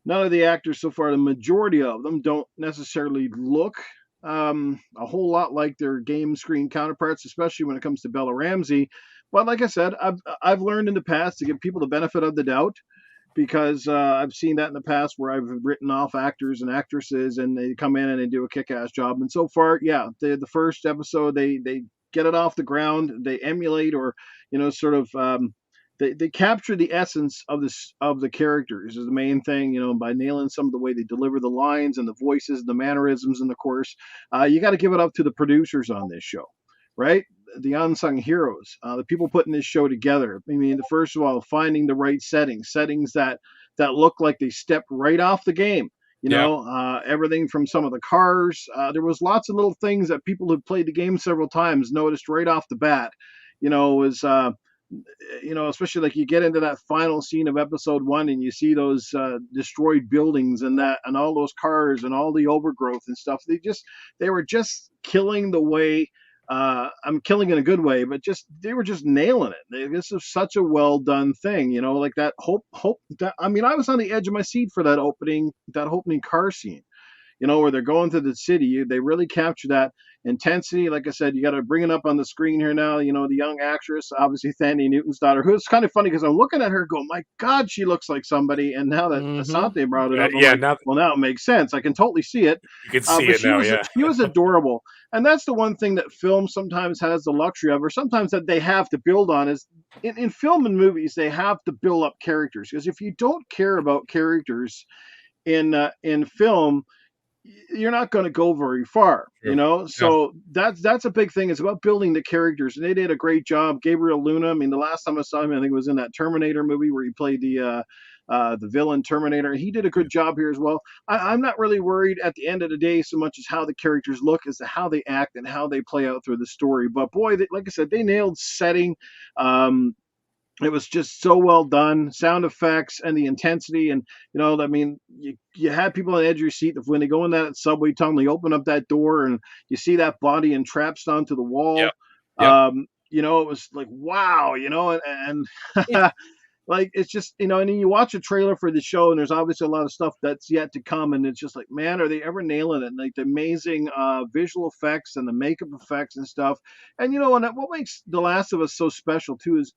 Speaker 5: none of the actors so far, the majority of them, don't necessarily look a whole lot like their game screen counterparts, especially when it comes to Bella Ramsey. But like I said, I've learned in the past to give people the benefit of the doubt, because I've seen that in the past where I've written off actors and actresses and they come in and they do a kick-ass job. And so far, the first episode, they get it off the ground, they emulate or, they capture the essence of the characters is the main thing, by nailing some of the way they deliver the lines and the voices, the mannerisms, and of course, you got to give it up to the producers on this show, right? The unsung heroes, the people putting this show together. I mean, first of all, finding the right settings that look like they stepped right off the game. Everything from some of the cars. There was lots of little things that people who played the game several times noticed right off the bat. Especially like you get into that final scene of episode 1 and you see those destroyed buildings and all those cars and all the overgrowth and stuff. They were just killing the way. I'm killing in a good way, but they were just nailing it. This is such a well done thing, like that hope. I was on the edge of my seat for that opening car scene, where they're going to the city. They really capture that intensity. Like I said, you got to bring it up on the screen here now. The young actress, obviously Thandie Newton's daughter, who is kind of funny because I'm looking at her going, my God, she looks like somebody. And now that Asante brought it up, now it makes sense. I can totally see it.
Speaker 3: You can see it now,
Speaker 5: She was adorable. And that's the one thing that film sometimes has the luxury of, or sometimes that they have to build on, is in film and movies, they have to build up characters. Because if you don't care about characters in film, you're not going to go very far, So that's a big thing. It's about building the characters, and they did a great job. Gabriel Luna. I mean, the last time I saw him, I think it was in that Terminator movie where he played the villain Terminator. He did a good job here as well. I'm not really worried at the end of the day so much as how the characters look as to how they act and how they play out through the story. But boy, like I said, they nailed setting. It was just so well done, sound effects and the intensity. And, you had people on the edge of your seat when they go in that subway tunnel, they open up that door and you see that body entrapped onto the wall.
Speaker 1: Yep.
Speaker 5: It was like, wow, and like, it's just, and then you watch a trailer for the show and there's obviously a lot of stuff that's yet to come. And it's just like, man, are they ever nailing it? Like the amazing visual effects and the makeup effects and stuff. And, what makes The Last of Us so special too is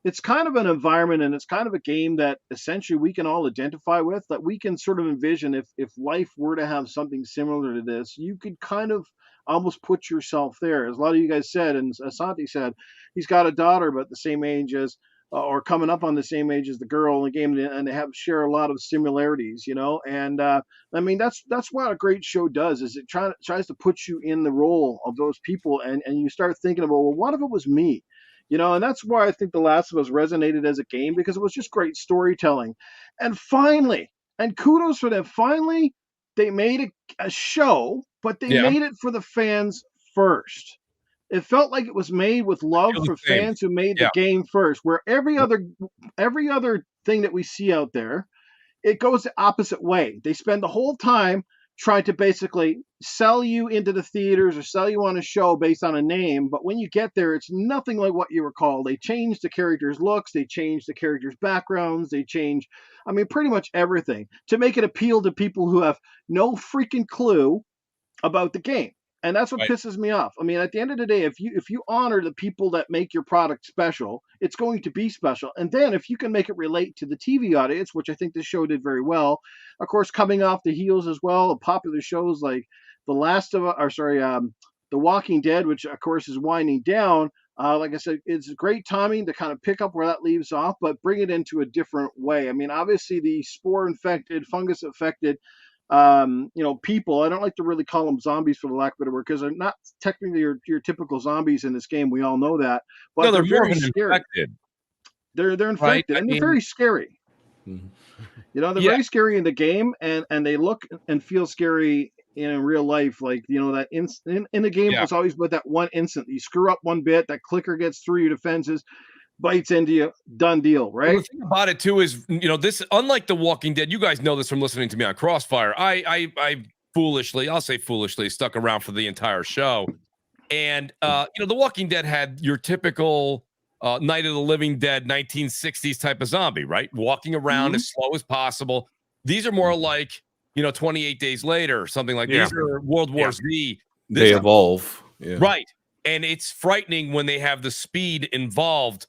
Speaker 5: it's kind of an environment and it's kind of a game that essentially we can all identify with, that we can sort of envision if life were to have something similar to this, you could kind of almost put yourself there. As a lot of you guys said, and Asante said, he's got a daughter about the same age as, or coming up on the same age as the girl in the game, and they share a lot of similarities, and that's what a great show does, is it tries to put you in the role of those people, and you start thinking about, well, what if it was me? And that's why I think The Last of Us resonated as a game, because it was just great storytelling. And finally, and kudos for them, finally, they made a show, but they made it for the fans first. It felt like it was made with love for fans who made the game first, where every other thing that we see out there, it goes the opposite way. They spend the whole time trying to basically sell you into the theaters or sell you on a show based on a name. But when you get there, it's nothing like what you recall. They change the characters' looks. They change the characters' backgrounds. They change, pretty much everything to make it appeal to people who have no freaking clue about the game. And that's what
Speaker 1: Right.
Speaker 5: pisses me off. I mean, at the end of the day, if you honor the people that make your product special, it's going to be special. And then if you can make it relate to the TV audience, which I think this show did very well, of course, coming off the heels as well of popular shows like The Walking Dead, which of course is winding down. Like I said, it's great timing to kind of pick up where that leaves off, but bring it into a different way. I mean, obviously the spore infected, fungus affected people. I don't like to really call them zombies for the lack of a better word, because they're not technically your typical zombies in this game. We all know that, but
Speaker 1: No, they're more
Speaker 5: very
Speaker 1: of an
Speaker 5: scary.
Speaker 1: infected.
Speaker 5: They're
Speaker 1: Right,
Speaker 5: infected,
Speaker 1: I
Speaker 5: and they're
Speaker 1: mean-
Speaker 5: very scary.
Speaker 2: Mhm.
Speaker 5: They're
Speaker 1: Yeah.
Speaker 5: very scary in the game, and they look and feel scary in real life. Like, that in the game,
Speaker 1: Yeah.
Speaker 5: was always with that one instant. You screw up one bit, that clicker gets through your defenses, bites into you, done deal,
Speaker 1: Well,
Speaker 5: right?
Speaker 1: the thing about it too is, this, unlike The Walking Dead, you guys know this from listening to me on Crossfire. I foolishly, I'll say foolishly, stuck around for the entire show, and The Walking Dead had your typical Night of the Living Dead 1960s type of zombie, right? Walking around as slow as possible. These are more like 28 Days Later, something like
Speaker 3: Yeah.
Speaker 1: these are World War
Speaker 3: Yeah.
Speaker 1: Z.
Speaker 2: They evolve. Yeah.
Speaker 1: Right. And it's frightening when they have the speed involved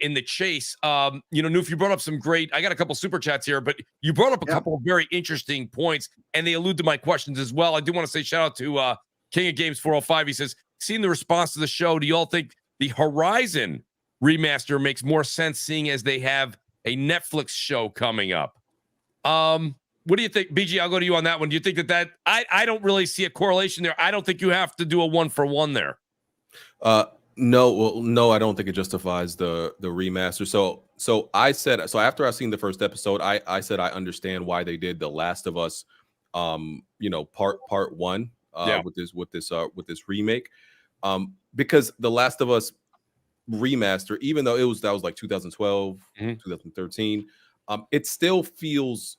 Speaker 1: in the chase. Noof, you brought up some great, I got a couple super chats here, but you brought up a couple of very interesting points, and they allude to my questions as well. I do want to say shout out to King of Games 405. He says, seeing the response to the show, do you all think the Horizon remaster makes more sense, seeing as they have a Netflix show coming up? What do you think, BG? I'll go to you on that one. Do you think that I don't really see a correlation there. I don't think you have to do a 1-for-1 there.
Speaker 2: No, I don't think it justifies the remaster. So I said, so after I've seen the first episode, I said I understand why they did The Last of Us, part one, with this remake, because The Last of Us remaster, even though that was like 2012, 2013, it still feels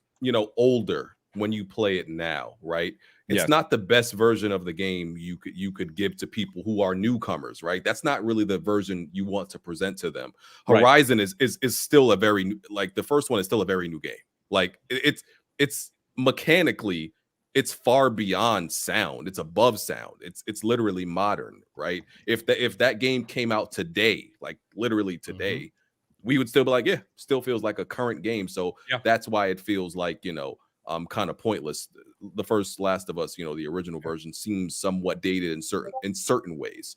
Speaker 2: older when you play it now, right? It's not the best version of the game you could give to people who are newcomers, right? That's not really the version you want to present to them. Horizon is still a very the first one is still a very new game. Like it's mechanically, it's far beyond sound. It's above sound. It's literally modern, right? If that game came out today, like literally today, we would still be like, yeah, still feels like a current game. So that's why it feels like kind of pointless. The first Last of Us, the original version seems somewhat dated in certain ways.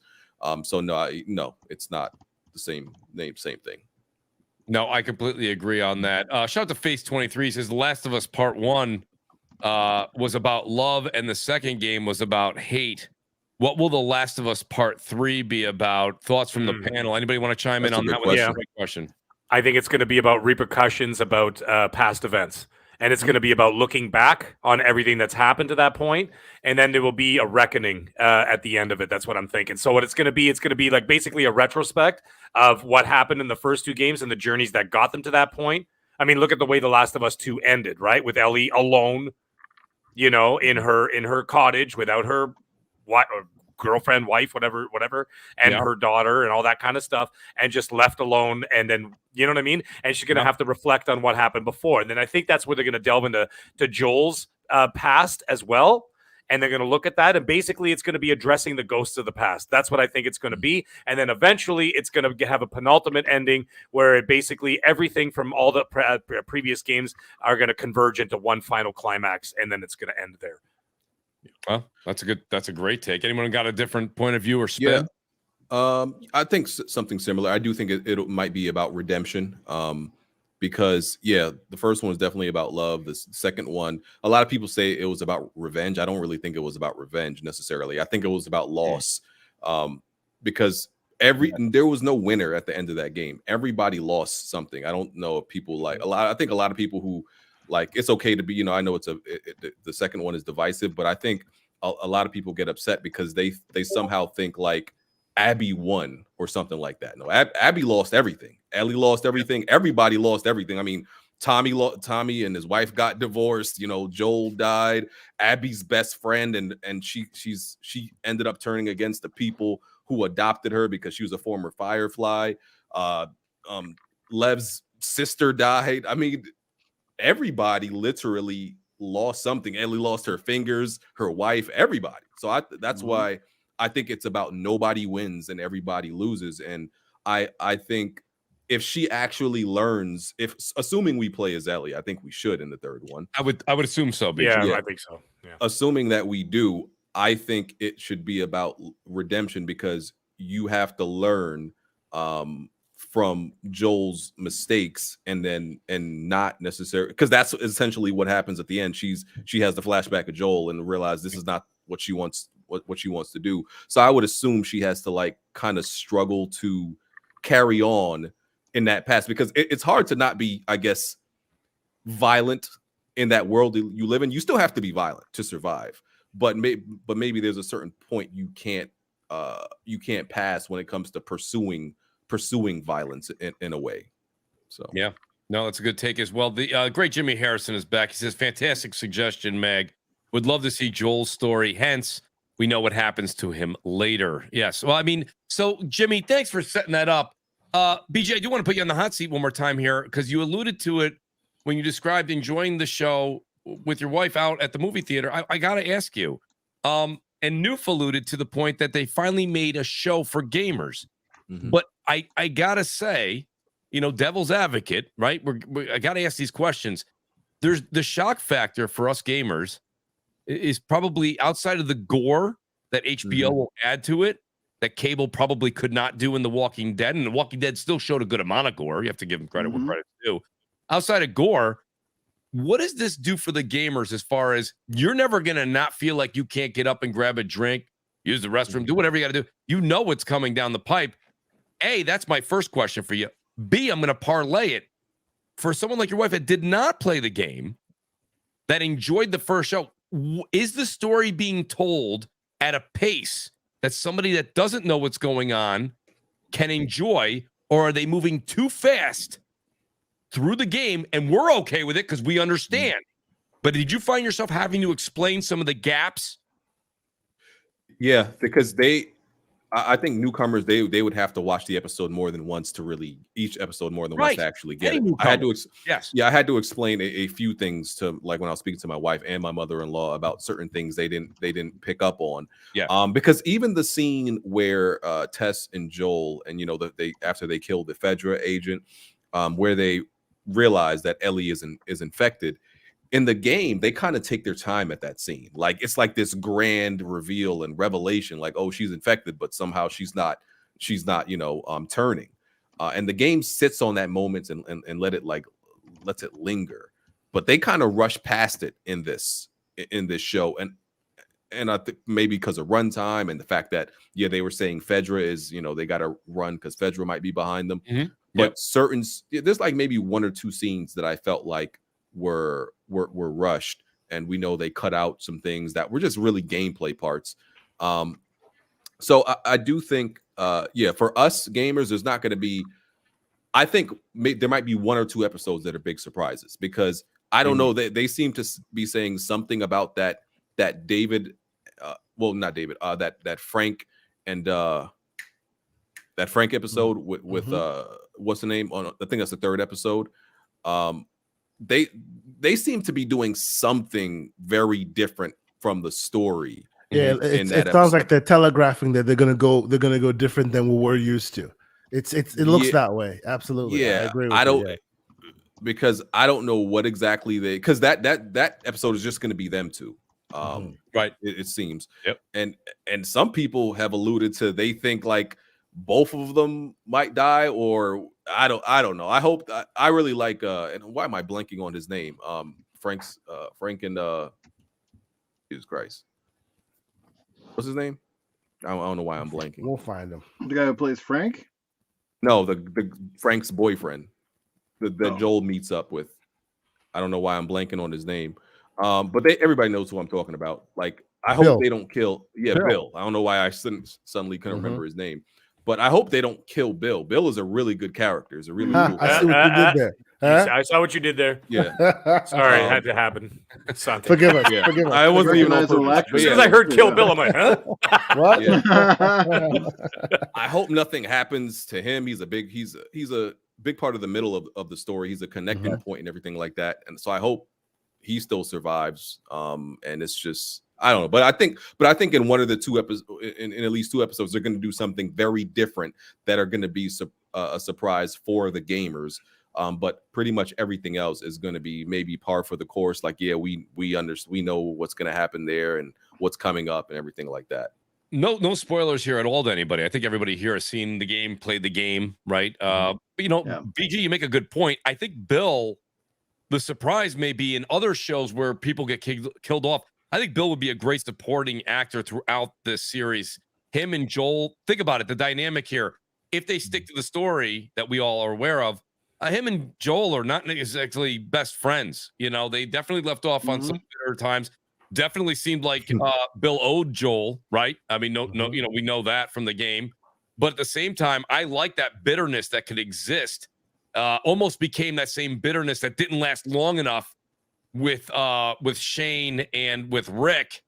Speaker 2: So no, it's not the same thing.
Speaker 1: No, I completely agree on that. Shout out to Face 23. Says The Last of Us Part 1 was about love, and the second game was about hate. What will The Last of Us Part 3 be about? Thoughts from the panel. Anybody want to chime in on that one?
Speaker 2: Question.
Speaker 1: Great question.
Speaker 3: I think it's going to be about repercussions about past events. And it's going to be about looking back on everything that's happened to that point, and then there will be a reckoning at the end of it. That's what I'm thinking. So what it's going to be like basically a retrospect of what happened in the first two games and the journeys that got them to that point. I mean, look at the way The Last of Us 2 ended, right? With Ellie alone, in her cottage without her girlfriend, wife, whatever, and her daughter and all that kind of stuff, and just left alone. And then, you know what I mean? And she's going to have to reflect on what happened before. And then I think that's where they're going to delve into Joel's past as well. And they're going to look at that. And basically, it's going to be addressing the ghosts of the past. That's what I think it's going to be. And then eventually, it's going to have a penultimate ending where it basically everything from all the previous games are going to converge into one final climax. And then it's going to end there.
Speaker 1: Well, that's a great take. Anyone got a different point of view or spin?
Speaker 2: I think something similar. I do think it might be about redemption. Because the first one was definitely about love. The second one, a lot of people say it was about revenge. I don't really think it was about revenge necessarily. I think it was about loss. Because there was no winner at the end of that game. Everybody lost something. I don't know if people I think a lot of people who it's okay to be, I know the second one is divisive, but I think a lot of people get upset because they somehow think Abby won or something like that. No, Abby lost everything. Ellie lost everything. Everybody lost everything. I mean, Tommy and his wife got divorced. Joel died. Abby's best friend and she ended up turning against the people who adopted her because she was a former Firefly. Lev's sister died. I mean, everybody literally lost something. Ellie lost her fingers, her wife, everybody. So that's why I think it's about nobody wins and everybody loses. And I think if she actually learns, assuming we play as Ellie, I think we should in the third one.
Speaker 1: I would assume so. BJ.
Speaker 3: Yeah, I think so. Yeah.
Speaker 2: Assuming that we do, I think it should be about redemption, because you have to learn from Joel's mistakes and not necessarily, because that's essentially what happens at the end. She has the flashback of Joel and realize this is not what she wants to do. So I would assume she has to like kind of struggle to carry on in that past, because it's hard to not be, I guess, violent in that world that you live in. You still have to be violent to survive, but maybe there's a certain point you can't pass when it comes to pursuing violence in a way. So
Speaker 1: yeah, no, that's a good take as well. The great Jimmy Harrison is back. He says, fantastic suggestion, Meg. Would love to see Joel's story. Hence, we know what happens to him later. Yes. Well, I mean, so Jimmy, thanks for setting that up. BJ, I do want to put you on the hot seat one more time here, because you alluded to it when you described enjoying the show with your wife out at the movie theater. I got to ask you, and Noof alluded to the point that they finally made a show for gamers.
Speaker 2: Mm-hmm.
Speaker 1: But I got to say, you know, devil's advocate, right? I got to ask these questions. There's the shock factor for us gamers is probably outside of the gore that HBO will add to it, that cable probably could not do in The Walking Dead. And The Walking Dead still showed a good amount of gore. You have to give them credit where credit's due. Outside of gore, what does this do for the gamers as far as you're never going to not feel like you can't get up and grab a drink, use the restroom, do whatever you got to do? You know what's coming down the pipe. A, that's my first question for you. B, I'm going to parlay it. For someone like your wife that did not play the game, that enjoyed the first show, is the story being told at a pace that somebody that doesn't know what's going on can enjoy, or are they moving too fast through the game? And we're okay with it because we understand. But did you find yourself having to explain some of the gaps?
Speaker 2: Yeah, because I think newcomers, they would have to watch the episode more than once to really, each episode more than once to actually get it. I had to, I had to explain a few things to, like when I was speaking to my wife and my mother-in-law about certain things they didn't pick up on.
Speaker 1: Yeah.
Speaker 2: Because even the scene where Tess and Joel, and you know, after they killed the Fedra agent, where they realize that Ellie is infected. In the game, they kind of take their time at that scene. Like, it's like this grand reveal and revelation, like, oh, she's infected, but somehow she's not, you know, turning. And the game sits on that moment and lets it linger. But they kind of rush past it in this show. And I think maybe because of runtime and the fact that, yeah, they were saying Fedra is, you know, they got to run because Fedra might be behind them. But there's like maybe one or two scenes that I felt like were rushed, and we know they cut out some things that were just really gameplay parts. So I do think for us gamers, there's not going to be, I think there might be one or two episodes that are big surprises, because I don't know, they seem to be saying something about that David, not David, that Frank and that Frank episode with what's the name on, I think that's the third episode. They seem to be doing something very different from the story.
Speaker 4: Yeah, it sounds like they're telegraphing that they're gonna go different than what we're used to. It looks that way. Absolutely.
Speaker 2: Yeah,
Speaker 4: I agree with you.
Speaker 2: Because I don't know what exactly because that episode is just gonna be them two.
Speaker 1: Right.
Speaker 2: It seems.
Speaker 1: Yep.
Speaker 2: And some people have alluded to, they think like both of them might die, or I don't know. I hope I really like and why am I blanking on his name? Frank and Jesus Christ. What's his name? I don't know why I'm blanking.
Speaker 4: We'll find him.
Speaker 5: The guy who plays Frank?
Speaker 2: No, the Frank's boyfriend that Joel meets up with. I don't know why I'm blanking on his name. But everybody knows who I'm talking about. Like, I hope they don't kill Bill. I don't know why I suddenly couldn't remember his name. But I hope they don't kill Bill. Bill is a really good character. He's a really cool
Speaker 4: I see what you did there.
Speaker 3: I saw what you did there.
Speaker 2: Yeah.
Speaker 3: Sorry, it had to happen.
Speaker 4: Forgive us.
Speaker 2: Yeah.
Speaker 4: Forgive us.
Speaker 2: I wasn't even on purpose.
Speaker 3: As soon as I heard Kill Bill, I'm like, huh?
Speaker 4: What?
Speaker 2: Yeah. I hope nothing happens to him. He's a big part of the middle of the story. He's a connecting point and everything like that. And so I hope he still survives. And it's just, I don't know, but I think in one of the 2 episodes, in at least 2 episodes, they're going to do something very different that are going to be a surprise for the gamers. But pretty much everything else is going to be maybe par for the course. Like, yeah, we know what's going to happen there and what's coming up and everything like that.
Speaker 1: No spoilers here at all to anybody. I think everybody here has seen the game, played the game, right? But BG, you make a good point. I think Bill, the surprise may be in other shows where people get killed off. I think Bill would be a great supporting actor throughout this series. Him and Joel, think about it, the dynamic here. If they stick to the story that we all are aware of, him and Joel are not exactly best friends. They definitely left off on some bitter times. Definitely seemed like Bill owed Joel, right? I mean, no, we know that from the game. But at the same time, I like that bitterness that could exist. Almost became that same bitterness that didn't last long enough with Shane and with Rick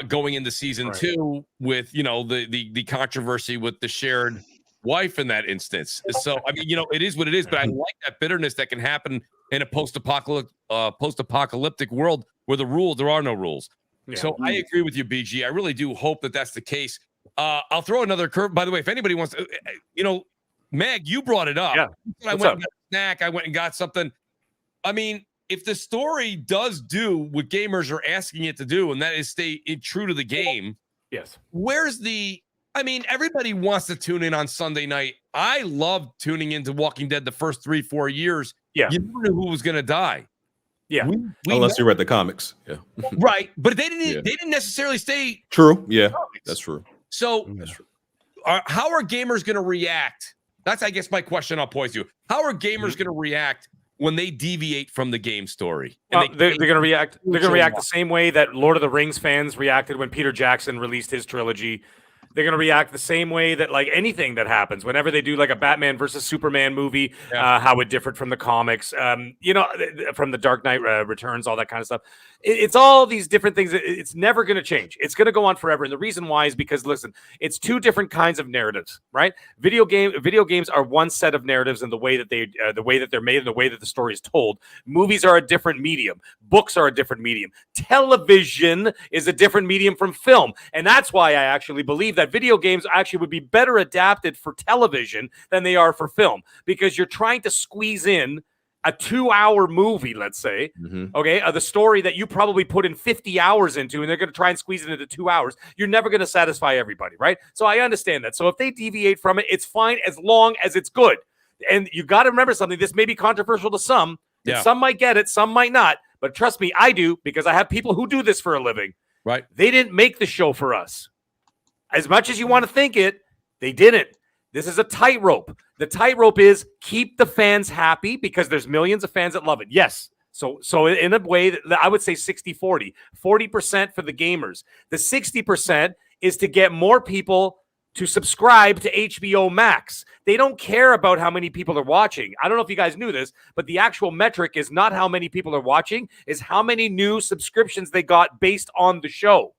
Speaker 1: going into season 2 with the controversy with the shared wife in that instance. So I mean, it is what it is, but I like that bitterness that can happen in a post-apocalyptic world where there are no rules. Yeah. So I agree with you, BG. I really do hope that that's the case. I'll throw another curve. By the way, if anybody wants to, Meg, you brought it up. Yeah. I went and got a snack. I went and got something. I mean, if the story does do what gamers are asking it to do, and that is stay true to the game.
Speaker 3: Yes.
Speaker 1: Everybody wants to tune in on Sunday night. I loved tuning into Walking Dead the first 3-4 years. Yeah. You never knew who was going to die.
Speaker 3: Yeah.
Speaker 2: Unless you read the comics. Yeah.
Speaker 1: Right. But they didn't necessarily stay
Speaker 2: true. Yeah. That's true.
Speaker 1: So how are gamers going to react? That's, I guess, my question I'll pose to you. How are gamers going to react when they deviate from the game story?
Speaker 3: They're going to react. They're going to react the same way that Lord of the Rings fans reacted when Peter Jackson released his trilogy. They're going to react the same way that like anything that happens whenever they do like a Batman versus Superman movie, how it differed from the comics, from the Dark Knight Returns, all that kind of stuff. It's all these different things. It's never going to change. It's going to go on forever. And the reason why is because, listen, it's 2 different kinds of narratives, right? Video games are one set of narratives in the way that they're made and the way that the story is told. Movies are a different medium. Books are a different medium. Television is a different medium from film. And that's why I actually believe that video games actually would be better adapted for television than they are for film, because you're trying to squeeze in a 2-hour movie, let's say, the story that you probably put in 50 hours into, and they're going to try and squeeze it into 2 hours. You're never going to satisfy everybody, right? So I understand that. So if they deviate from it, it's fine as long as it's good. And you got to remember something. This may be controversial to some. Yeah. Some might get it, some might not. But trust me, I do, because I have people who do this for a living.
Speaker 1: Right.
Speaker 3: They didn't make the show for us. As much as you want to think it, they didn't. This is a tightrope. The tightrope is keep the fans happy, because there's millions of fans that love it. Yes. So in a way, that I would say 60-40. 40% for the gamers. The 60% is to get more people to subscribe to HBO Max. They don't care about how many people are watching. I don't know if you guys knew this, but the actual metric is not how many people are watching, is how many new subscriptions they got based on the show.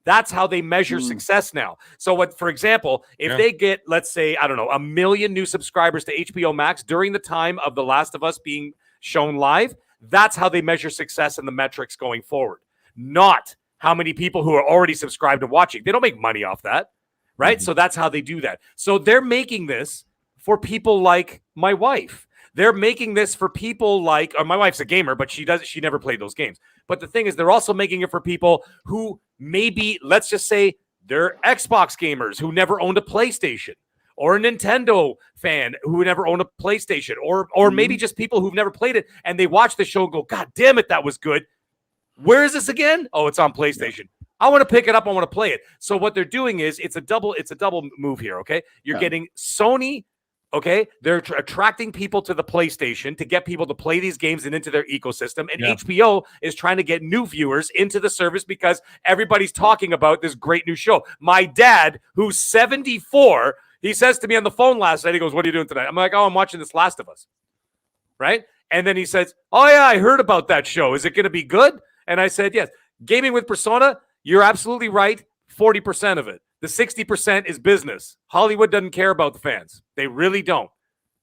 Speaker 3: That's how they measure success now. So for example, if they get, let's say, I don't know, 1 million new subscribers to HBO Max during the time of The Last of Us being shown live, that's how they measure success in the metrics going forward. Not how many people who are already subscribed and watching. They don't make money off that, right? So that's how they do that. So they're making this for people like my wife. They're making this for people like, my wife's a gamer, but she never played those games. But the thing is, they're also making it for people who maybe, let's just say, they're Xbox gamers who never owned a PlayStation, or a Nintendo fan who never owned a PlayStation, or maybe just people who've never played it and they watch the show and go, God damn it, that was good. Where is this again? Oh, it's on PlayStation. I want to pick it up. I want to play it. So what they're doing is it's a double move here. Okay. You're getting Sony. Okay, they're attracting people to the PlayStation to get people to play these games and into their ecosystem. And HBO is trying to get new viewers into the service because everybody's talking about this great new show. My dad, who's 74, he says to me on the phone last night, he goes, "What are you doing tonight?" I'm like, "Oh, I'm watching this Last of Us." Right? And then he says, "Oh, yeah, I heard about that show. Is it going to be good?" And I said, "Yes." Gaming with Persona, you're absolutely right. 40% of it. The 60% is business. Hollywood doesn't care about the fans. They really don't.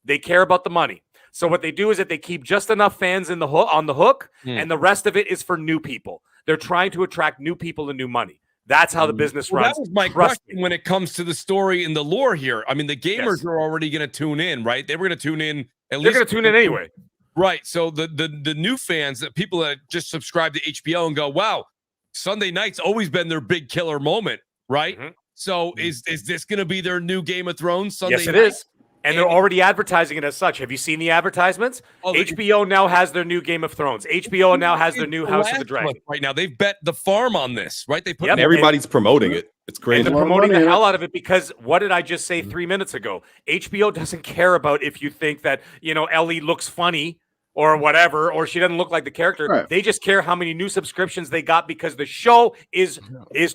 Speaker 3: They care about the money. So what they do is that they keep just enough fans on the hook, and the rest of it is for new people. They're trying to attract new people and new money. That's how the business runs.
Speaker 1: That was my question when it comes to the story and the lore here. I mean, the gamers are already going to tune in, right? They were going to tune in. They're
Speaker 3: going to tune in anyway.
Speaker 1: Right. So the new fans, that people that just subscribe to HBO and go, wow, Sunday night's always been their big killer moment, right? So is this going to be their new Game of Thrones Sunday
Speaker 3: night? Yes, it is. And they're already advertising it as such. Have you seen the advertisements? HBO now has their new Game of Thrones. HBO now has their new House of the Dragon.
Speaker 1: Right now, they've bet the farm on this, right? They put
Speaker 2: and everybody's promoting it. It's crazy.
Speaker 3: And they're promoting the hell out of it because what did I just say 3 minutes ago? HBO doesn't care about if you think that, Ellie looks funny or whatever, or she doesn't look like the character. Right. They just care how many new subscriptions they got because the show is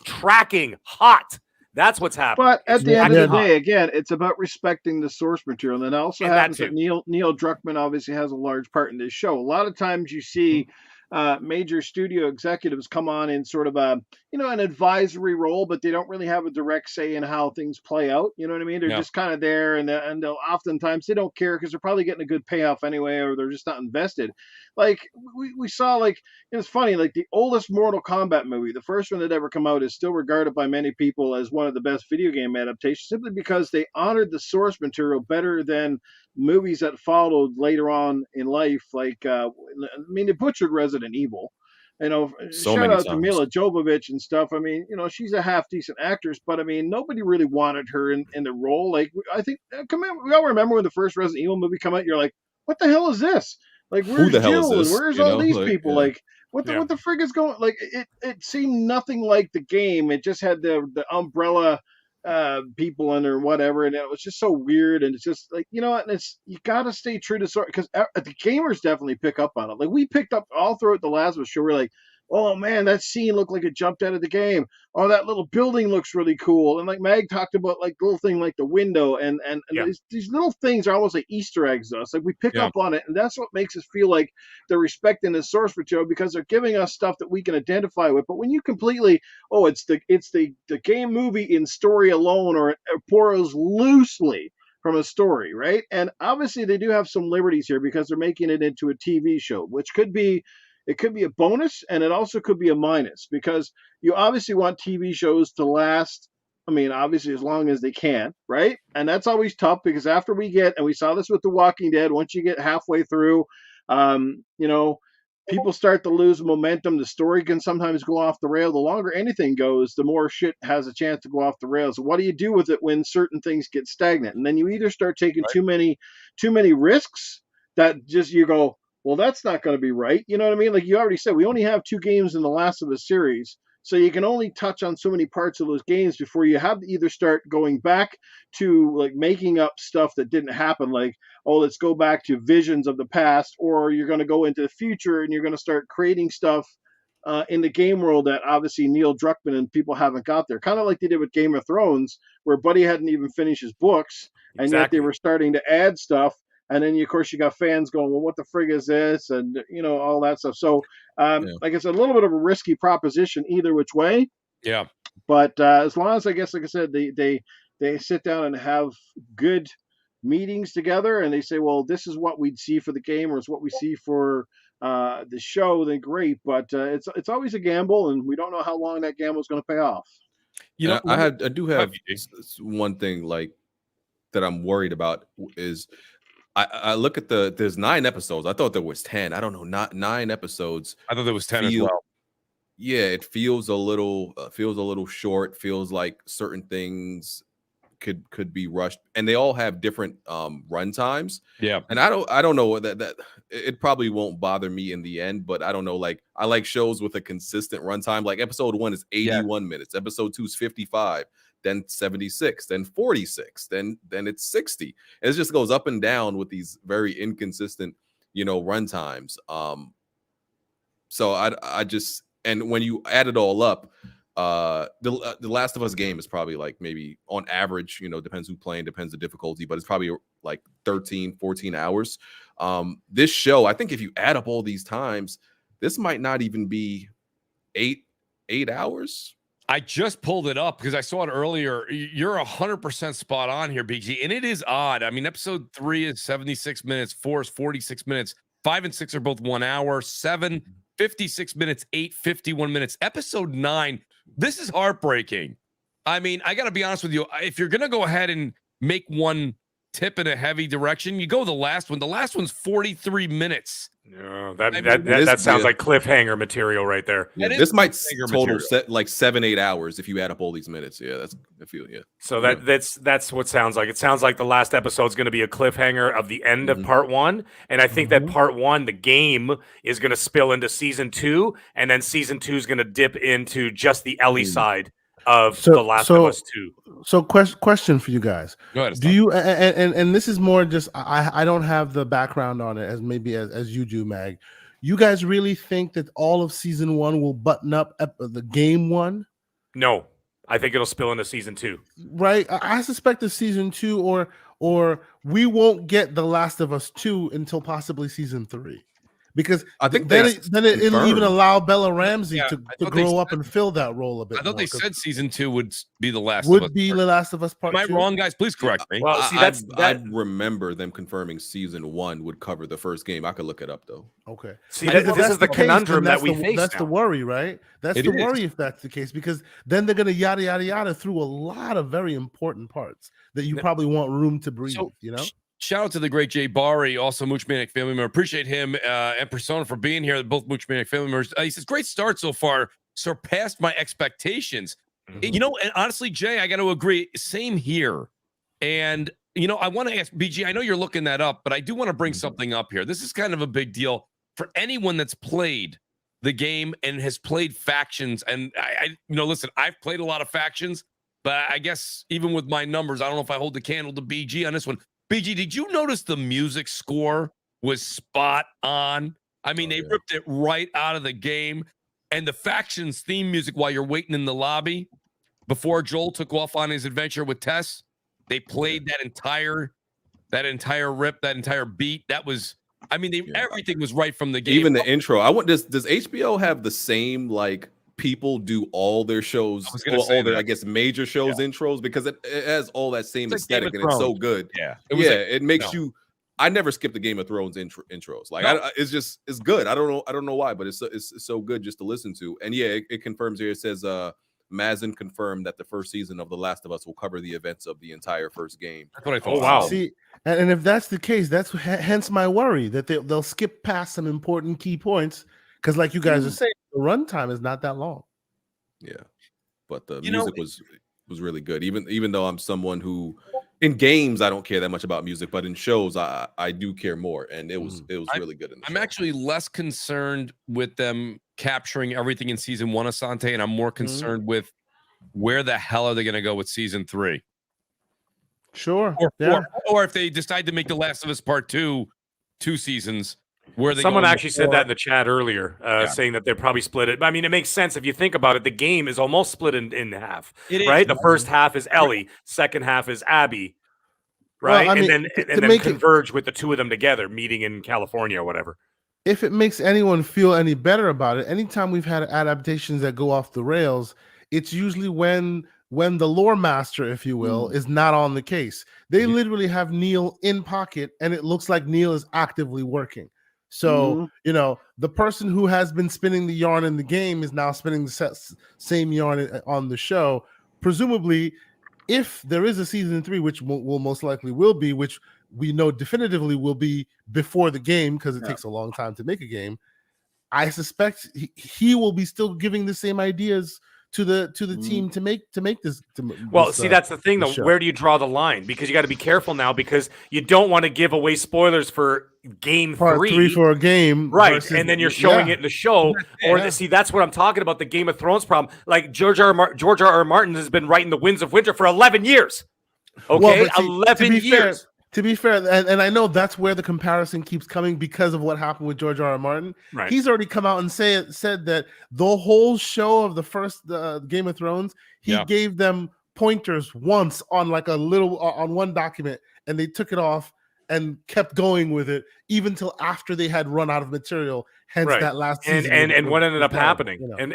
Speaker 3: tracking hot. That's what's happening.
Speaker 5: But at the end of the day, again, it's about respecting the source material. And it also happens that Neil Druckmann obviously has a large part in this show. A lot of times you see major studio executives come on in sort of an advisory role, but they don't really have a direct say in how things play out. You know what I mean? They're just kind of there, and they'll oftentimes they don't care because they're probably getting a good payoff anyway, or they're just not invested. Like we saw, like it's funny, like the oldest Mortal Kombat movie, the first one that ever come out, is still regarded by many people as one of the best video game adaptations, simply because they honored the source material better than movies that followed later on in life. Like they butchered Resident Evil.
Speaker 2: So
Speaker 5: shout out
Speaker 2: times.
Speaker 5: to Mila Jovovich and stuff. I mean, she's a half decent actress, but I mean, nobody really wanted her in the role. Like, I think, we all remember when the first Resident Evil movie come out, you're like, what the hell is this? Like, where's Jill and where's all these people? Like, what the frig is going? Like, it seemed nothing like the game. It just had the Umbrella people in or whatever, and it was just so weird. And it's just like, and you got to stay true to sort, because the gamers definitely pick up on it. Like, we picked up all throughout the last of us show. We're like, oh man, that scene looked like it jumped out of the game. Oh, that little building looks really cool. And like Mag talked about, like little thing like the window, and these little things are almost like Easter eggs to us. Like, we pick up on it, and that's what makes us feel like they're respecting the source material, because they're giving us stuff that we can identify with. But when you completely, it's the game movie in story alone, or it borrows loosely from a story, right? And obviously they do have some liberties here because they're making it into a TV show, which could be a bonus, and it also could be a minus, because you obviously want TV shows to last, obviously as long as they can, right? And that's always tough, because after we saw this with The Walking Dead, once you get halfway through, people start to lose momentum. The story can sometimes go off the rail. The longer anything goes, the more shit has a chance to go off the rails. So what do you do with it when certain things get stagnant? And then you either start taking too many risks that just you go, well, that's not going to be right. You know what I mean? Like you already said, we only have 2 games in the Last of Us series. So you can only touch on so many parts of those games before you have to either start going back to like making up stuff that didn't happen. Like, let's go back to visions of the past, or you're going to go into the future and you're going to start creating stuff in the game world that obviously Neil Druckmann and people haven't got there. Kind of like they did with Game of Thrones, where Buddy hadn't even finished his books, and yet they were starting to add stuff. And then, of course, you got fans going, well, what the frig is this? And, all that stuff. So, like I said, a little bit of a risky proposition either which way.
Speaker 1: Yeah.
Speaker 5: But as long as, I guess, like I said, they sit down and have good meetings together, and they say, well, this is what we'd see for the game, or it's what we see for the show, then great. But it's always a gamble, and we don't know how long that gamble is going to pay off.
Speaker 2: I do have one thing like that I'm worried about is I look at there's 9 episodes. I thought there was 10. I don't know, not 9 episodes.
Speaker 1: I thought there was 10 as well.
Speaker 2: Yeah, it feels a little short. Feels like certain things could be rushed, and they all have different run times.
Speaker 1: Yeah,
Speaker 2: and I don't know that it probably won't bother me in the end, but I don't know. Like, I like shows with a consistent runtime. Like episode 1 is 81 minutes. Episode 2 is 55. Then 76, then 46, then it's 60. And it just goes up and down with these very inconsistent, run times. So I just, and when you add it all up, the Last of Us game is probably like maybe on average, depends who's playing, depends the difficulty, but it's probably like 13, 14 hours. This show, I think if you add up all these times, this might not even be 8 hours.
Speaker 1: I just pulled it up because I saw it earlier. You're 100% spot on here, BG, and it is odd. I mean, episode 3 is 76 minutes, 4 is 46 minutes, 5 and 6 are both 1 hour, 7 56 minutes, 8 51 minutes. Episode 9, this is heartbreaking. I mean, I got to be honest with you. If you're gonna go ahead and make one tip in a heavy direction, you go the last one. The last one's 43 minutes.
Speaker 3: Yeah, that sounds like cliffhanger material right there.
Speaker 2: Yeah, this might total like 7-8 hours if you add up all these minutes. Yeah, that's I feel
Speaker 3: So that's what it sounds like. It sounds like the last episode is going to be a cliffhanger of the end of part 1, and I think that part 1, the game, is going to spill into season 2, and then season 2 is going to dip into just the Ellie side of The Last of Us 2.
Speaker 4: So question for you guys.
Speaker 1: Go ahead,
Speaker 4: do you and this is more just I don't have the background on it as maybe as you do, Mag. You guys really think that all of season 1 will button up the game 1?
Speaker 3: No, I think it'll spill into season 2.
Speaker 4: Right? I suspect the season 2 or we won't get The Last of Us 2 until possibly season 3. Because
Speaker 2: I think
Speaker 4: then it'll even allow Bella Ramsey to grow up and fill that role a bit.
Speaker 1: I thought they said season 2 would be The Last
Speaker 4: of Us.
Speaker 1: Would
Speaker 4: be The Last of Us part 2.
Speaker 1: Am I wrong, guys? Please correct me.
Speaker 3: Well, see,
Speaker 2: I remember them confirming season 1 would cover the first game. I could look it up though.
Speaker 4: Okay.
Speaker 3: See, this is the conundrum that we face.
Speaker 4: That's the worry, right? That's the worry if that's the case, because then they're going to yada yada yada through a lot of very important parts that you probably want room to breathe. You know.
Speaker 1: Shout out to the great Jay Bari, also Mooch Maniac family member. Appreciate him and Persona for being here. Both Mooch Maniac family members. He says, great start so far. Surpassed my expectations. You know, and honestly, Jay, I got to agree. Same here. And, you know, I want to ask BG, I know you're looking that up, but I do want to bring something up here. This is kind of a big deal for anyone that's played the game and has played factions. And I you know, listen, I've played a lot of factions, but I guess even with my numbers, I don't know if I hold the candle to BG on this one. BG, did you notice the music score was spot on? I mean, they ripped it right out of the game. And the faction's theme music while you're waiting in the lobby before Joel took off on his adventure with Tess, they played that entire rip, that entire beat. That was, I mean, everything was right from the game.
Speaker 2: Even the intro. Does HBO have the same like people do all their shows, all their I guess major shows intros, because it has all that same aesthetic and it's so good. It makes you. I never skip the Game of Thrones intros. Like it's good. I don't know why, but it's so good just to listen to. And it confirms here. It says Mazin confirmed that the first season of The Last of Us will cover the events of the entire first game.
Speaker 1: That's what I thought.
Speaker 3: Oh wow.
Speaker 4: See, and if that's the case, that's hence my worry that they'll skip past some important key points, because like you guys are saying, the runtime is not that long.
Speaker 2: Yeah, but the music was really good. Even though I'm someone who, in games, I don't care that much about music, but in shows, I do care more, and it was really good. I'm
Speaker 1: actually less concerned with them capturing everything in season 1 of Asante, and I'm more concerned with where the hell are they going to go with season 3?
Speaker 4: Sure,
Speaker 1: or if they decide to make The Last of Us Part 2 2 seasons.
Speaker 3: Someone actually said that in the chat earlier, saying that they're probably split it. I mean, it makes sense if you think about it. The game is almost split in half, right? The first half is Ellie, second half is Abby, right? Well, I mean, and then converge with the two of them together, meeting in California or whatever.
Speaker 4: If it makes anyone feel any better about it, anytime we've had adaptations that go off the rails, it's usually when the lore master, if you will, is not on the case. They literally have Neil in pocket, and it looks like Neil is actively working. So, you know, the person who has been spinning the yarn in the game is now spinning the same yarn on the show. Presumably, if there is a season 3, which will most likely will be, which we know definitively will be before the game, because it takes a long time to make a game, I suspect he will be still giving the same ideas to the team to make this.
Speaker 3: See, that's the thing, though. Where do you draw the line? Because you got to be careful now, because you don't want to give away spoilers for game
Speaker 4: Part 3 for a game,
Speaker 3: right? Versus, and then you're showing it in the show, see, that's what I'm talking about. The Game of Thrones problem. Like George R.R. Martin has been writing The Winds of Winter for 11 years. Okay, 11 years.
Speaker 4: To be fair, and I know that's where the comparison keeps coming because of what happened with George R.R. Martin. Right. He's already come out and said that the whole show of the first Game of Thrones, he gave them pointers once on like on one document, and they took it off and kept going with it even till after they had run out of material. Hence that last season.
Speaker 3: And what ended up happening, and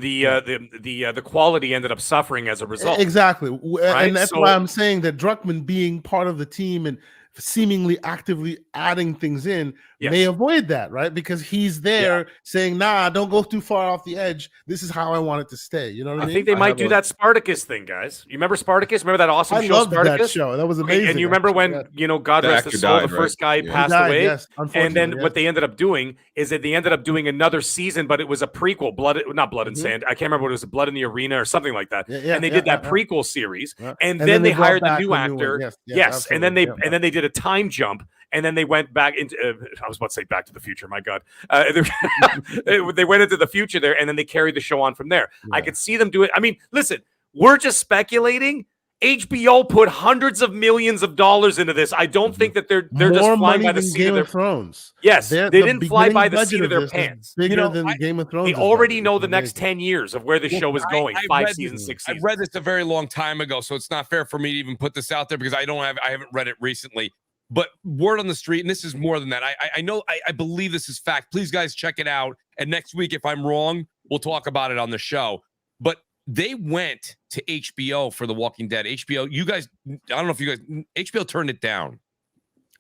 Speaker 3: the quality ended up suffering as a result.
Speaker 4: Exactly,
Speaker 3: right?
Speaker 4: And that's why I'm saying that Druckmann being part of the team and seemingly actively adding things in may avoid that, right? Because he's there saying, nah, don't go too far off the edge. This is how I want it to stay. You know what I mean?
Speaker 3: I think they might do that Spartacus thing, guys. You remember Spartacus? Remember that awesome show, Spartacus?
Speaker 4: That show. That was amazing.
Speaker 3: And you remember when, God rest his soul, the first guy passed away?
Speaker 4: Yes,
Speaker 3: and then what they ended up doing is that they ended up doing another season, but it was a prequel, not Blood and Sand. I can't remember what it was, Blood in the Arena or something like that. And they did that prequel series. And then they hired the new actor. Yes. And then they did a time jump. And then they went back into, I was about to say Back to the Future, my God. They went into the future there, and then they carried the show on from there. I could see them do it. I mean, listen, we're just speculating. HBO put hundreds of millions of dollars into this. I don't think that they're just flying by the seat of their
Speaker 4: Thrones.
Speaker 3: Yes, they didn't fly by the seat of their pants.
Speaker 4: Bigger than Game of Thrones.
Speaker 3: They already know the next 10 years of where the show is going. 5 seasons, 6 seasons.
Speaker 1: I read this a very long time ago, so it's not fair for me to even put this out there because I haven't read it recently. But word on the street, and this is more than that. I know, I believe this is fact. Please, guys, check it out. And next week, if I'm wrong, we'll talk about it on the show. But they went to HBO for The Walking Dead. HBO, you guys, I don't know if you guys, HBO turned it down.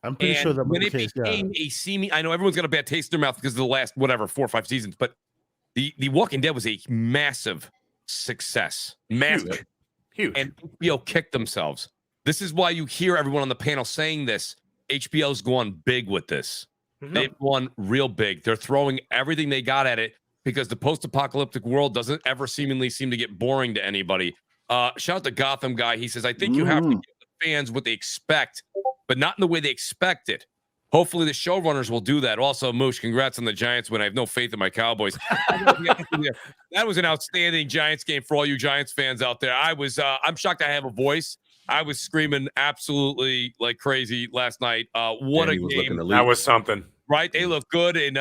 Speaker 4: I'm pretty sure that
Speaker 1: when it became a seeming, I know everyone's got a bad taste in their mouth because of the last, 4 or 5 seasons, but the Walking Dead was a massive success. Massive.
Speaker 3: Huge.
Speaker 1: And HBO kicked themselves. This is why you hear everyone on the panel saying this. HBO's gone big with this. They've gone real big. They're throwing everything they got at it because the post-apocalyptic world doesn't ever seemingly seem to get boring to anybody. Shout out to Gotham Guy. He says, I think you have to give the fans what they expect, but not in the way they expect it. Hopefully the showrunners will do that. Also, Mooch, congrats on the Giants win. I have no faith in my Cowboys. That was an outstanding Giants game for all you Giants fans out there. I'm shocked I have a voice. I was screaming absolutely like crazy last night. What a game.
Speaker 3: That was something.
Speaker 1: Right? They look good. And,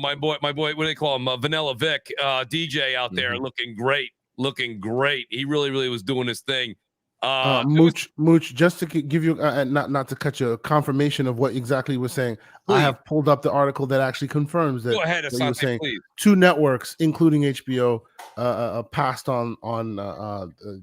Speaker 1: my boy, what do they call him? Vanilla Vic, DJ out there looking great. He really, really was doing his thing.
Speaker 4: Mooch, just to give you, not to cut you, a confirmation of what exactly you were saying. Please. I have pulled up the article that actually confirms that.
Speaker 1: Go ahead, Asante, please.
Speaker 4: 2 networks, including HBO, passed on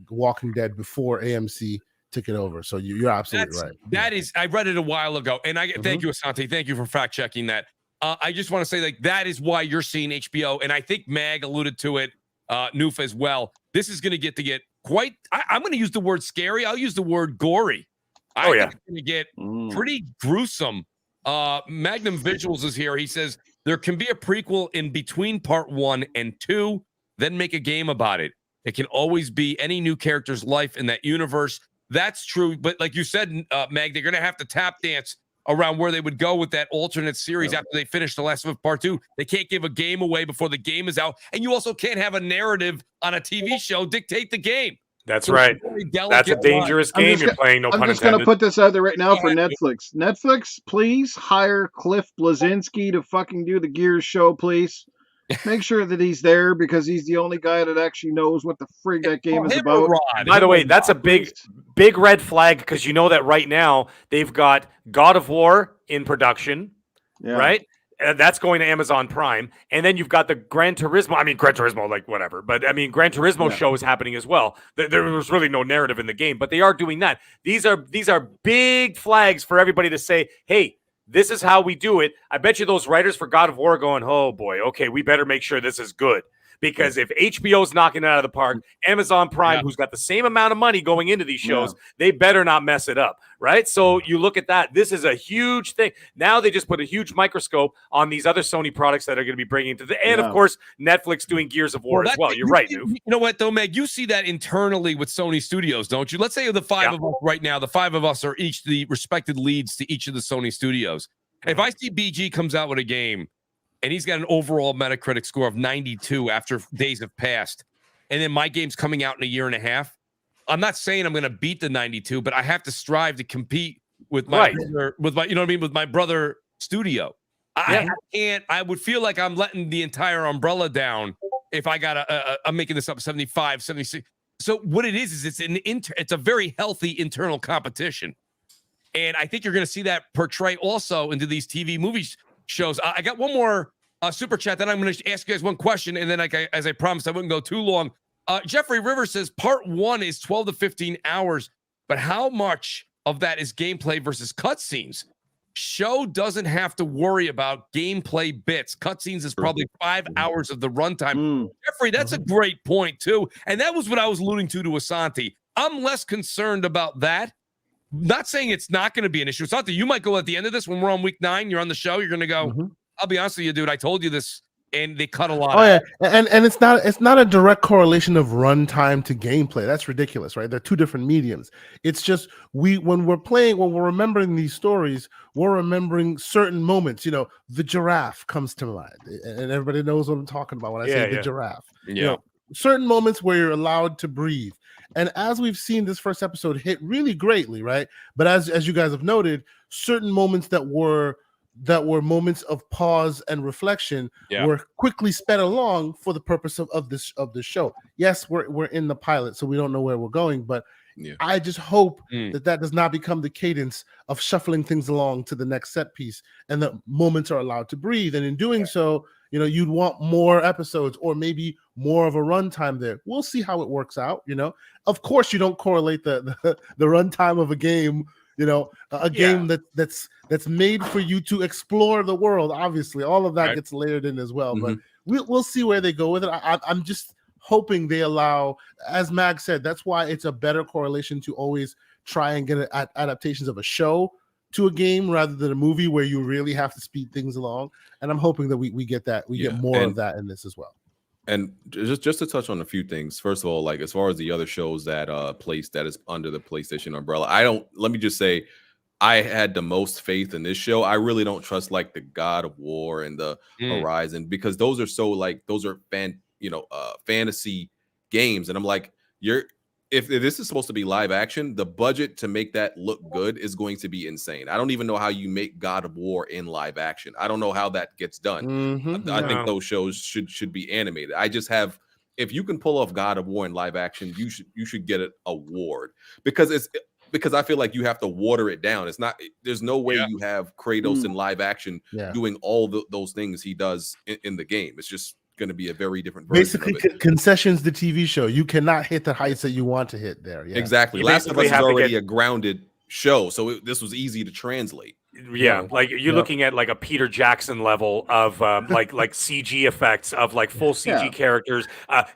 Speaker 4: Walking Dead before AMC took it over. So you're absolutely right.
Speaker 1: That is, I read it a while ago, and thank you, Asante. Thank you for fact checking that. I just want to say, like, that is why you're seeing HBO, and I think Mag alluded to it, Noof as well. This is going to get quite. I'm going to use the word scary. I'll use the word gory. I think it's going to get pretty gruesome. Magnum Visuals is here. He says there can be a prequel in between part 1 and 2, then make a game about it. It can always be any new character's life in that universe. That's true, but like you said, Mag, they're going to have to tap dance around where they would go with that alternate series after they finish The Last of Us Part 2. They can't give a game away before the game is out, and you also can't have a narrative on a TV show dictate the game.
Speaker 3: That's right. That's a dangerous game you're playing, no pun intended.
Speaker 5: I'm just going to put this out there right now for Netflix. Netflix, please hire Cliff Bleszinski to fucking do the Gears show, please. Make sure that he's there because he's the only guy that actually knows what the frig that game is about.
Speaker 3: By the way, that's a big red flag because you know that right now they've got God of War in production, right? That's going to Amazon Prime. And then you've got the Gran Turismo, like whatever. But I mean, Gran Turismo show is happening as well. There was really no narrative in the game, but they are doing that. These are big flags for everybody to say, hey, this is how we do it. I bet you those writers for God of War are going, oh boy, okay, we better make sure this is good. Because if HBO's knocking it out of the park, Amazon Prime, who's got the same amount of money going into these shows, they better not mess it up, right? So you look at that. This is a huge thing. Now they just put a huge microscope on these other Sony products that are going to be bringing to the and of course, Netflix doing Gears of War as well. You're right, dude.
Speaker 1: You know what, though, Meg? You see that internally with Sony Studios, don't you? Let's say the 5 of us right now, the 5 of us are each the respected leads to each of the Sony studios. If I see BG comes out with a game, and he's got an overall Metacritic score of 92 after days have passed, and then my game's coming out in a year and a half, I'm not saying I'm going to beat the 92, but I have to strive to compete with my brother, with my brother studio. I can't. I would feel like I'm letting the entire umbrella down if I got I'm making this up 75, 76. So what it is it's a very healthy internal competition. And I think you're going to see that portray also into these TV movie shows. I got one more super chat. Then I'm going to ask you guys one question. And then, as I promised, I wouldn't go too long. Jeffrey Rivers says part 1 is 12 to 15 hours. But how much of that is gameplay versus cutscenes? Show doesn't have to worry about gameplay bits. Cutscenes is probably 5 hours of the runtime. Jeffrey, that's a great point, too. And that was what I was alluding to Asante. I'm less concerned about that. Not saying it's not going to be an issue. Asante, you might go at the end of this when we're on week 9. You're on the show. You're going to go, I'll be honest with you, dude. I told you this. And they cut a lot.
Speaker 4: Yeah, and it's not a direct correlation of runtime to gameplay. That's ridiculous, right? They're two different mediums. It's just when we're remembering these stories, we're remembering certain moments. You know, the giraffe comes to mind, and everybody knows what I'm talking about when I say the giraffe.
Speaker 1: Yeah,
Speaker 4: you know, certain moments where you're allowed to breathe. And as we've seen this first episode hit really greatly, right? But as you guys have noted, certain moments that were moments of pause and reflection were quickly sped along for the purpose of the show. Yes, we're in the pilot, so we don't know where we're going, but I just hope that does not become the cadence of shuffling things along to the next set piece, and that moments are allowed to breathe. And in doing so, you know, you'd want more episodes or maybe more of a runtime there. We'll see how it works out. You know, of course, you don't correlate the runtime of a game. You know, a game that's made for you to explore the world. Obviously, all of that gets layered in as well. But we'll see where they go with it. I'm just hoping they allow, as Mag said, that's why it's a better correlation to always try and get adaptations of a show to a game rather than a movie where you really have to speed things along. And I'm hoping that we get that. We get more of that in this as well.
Speaker 2: And just to touch on a few things. First of all, like as far as the other shows that that is under the PlayStation umbrella, let me just say I had the most faith in this show. I really don't trust like the God of War and the Horizon, because those are fantasy games. And I'm like, if this is supposed to be live action, the budget to make that look good is going to be insane. I don't even know how you make God of War in live action. I don't know how that gets done. I think those shows should be animated. I just have, if you can pull off God of War in live action, you should get an award, because I feel like you have to water it down. There's no way you have Kratos in live action doing all those things he does in the game. It's just going to be a very different version.
Speaker 4: Basically, concessions the TV show. You cannot hit the heights that you want to hit there. Yeah.
Speaker 2: Exactly. Last of Us is already a grounded show, so this was easy to translate.
Speaker 3: Yeah, like you're looking at like a Peter Jackson level of like CG effects of like full CG characters,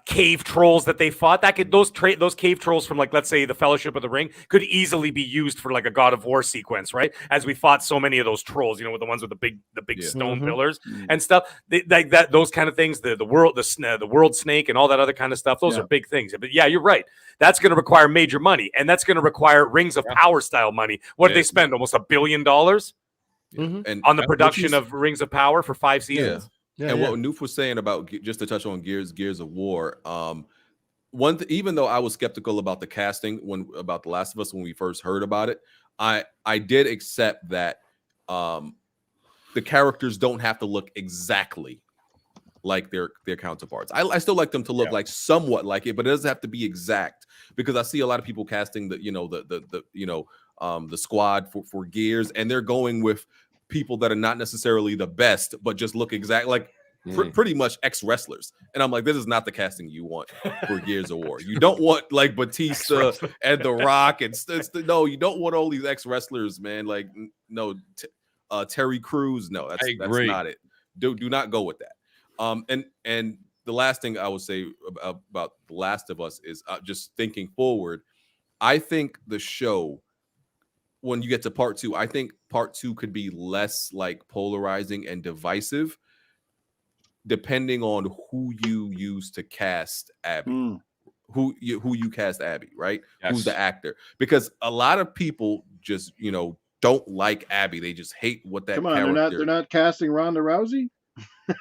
Speaker 3: cave trolls that they fought. Those cave trolls from like, let's say, the Fellowship of the Ring could easily be used for like a God of War sequence, right? As we fought so many of those trolls, you know, with the ones with the big stone pillars and stuff. Like that, those kind of things. The world snake and all that other kind of stuff. Those are big things. But yeah, you're right. That's going to require major money, and that's going to require Rings of Power style money. What did they spend? Almost $1 billion.
Speaker 2: And
Speaker 3: on the production of Rings of Power for 5 seasons.
Speaker 2: And what Noof was saying about, just to touch on Gears of War, even though I was skeptical about the casting about The Last of Us when we first heard about it, I did accept that the characters don't have to look exactly like their counterparts. I still like them to look like somewhat like it, but it doesn't have to be exact, because I see a lot of people casting the squad for Gears, and they're going with people that are not necessarily the best, but just look exact like pretty much ex-wrestlers. And I'm like, this is not the casting you want for Gears of War. You don't want like Batista and The Rock and no, you don't want all these ex-wrestlers, man. Like no, Terry Crews, no, that's not it. Do not go with that. And the last thing I would say about The Last of Us is just thinking forward. I think the show, when you get to part 2, I think part 2 could be less like polarizing and divisive, depending on who you use to cast Abby, who you cast Abby, right? Yes. Who's the actor? Because a lot of people just don't like Abby. They just hate what that.
Speaker 5: Come on, they're not casting Ronda Rousey.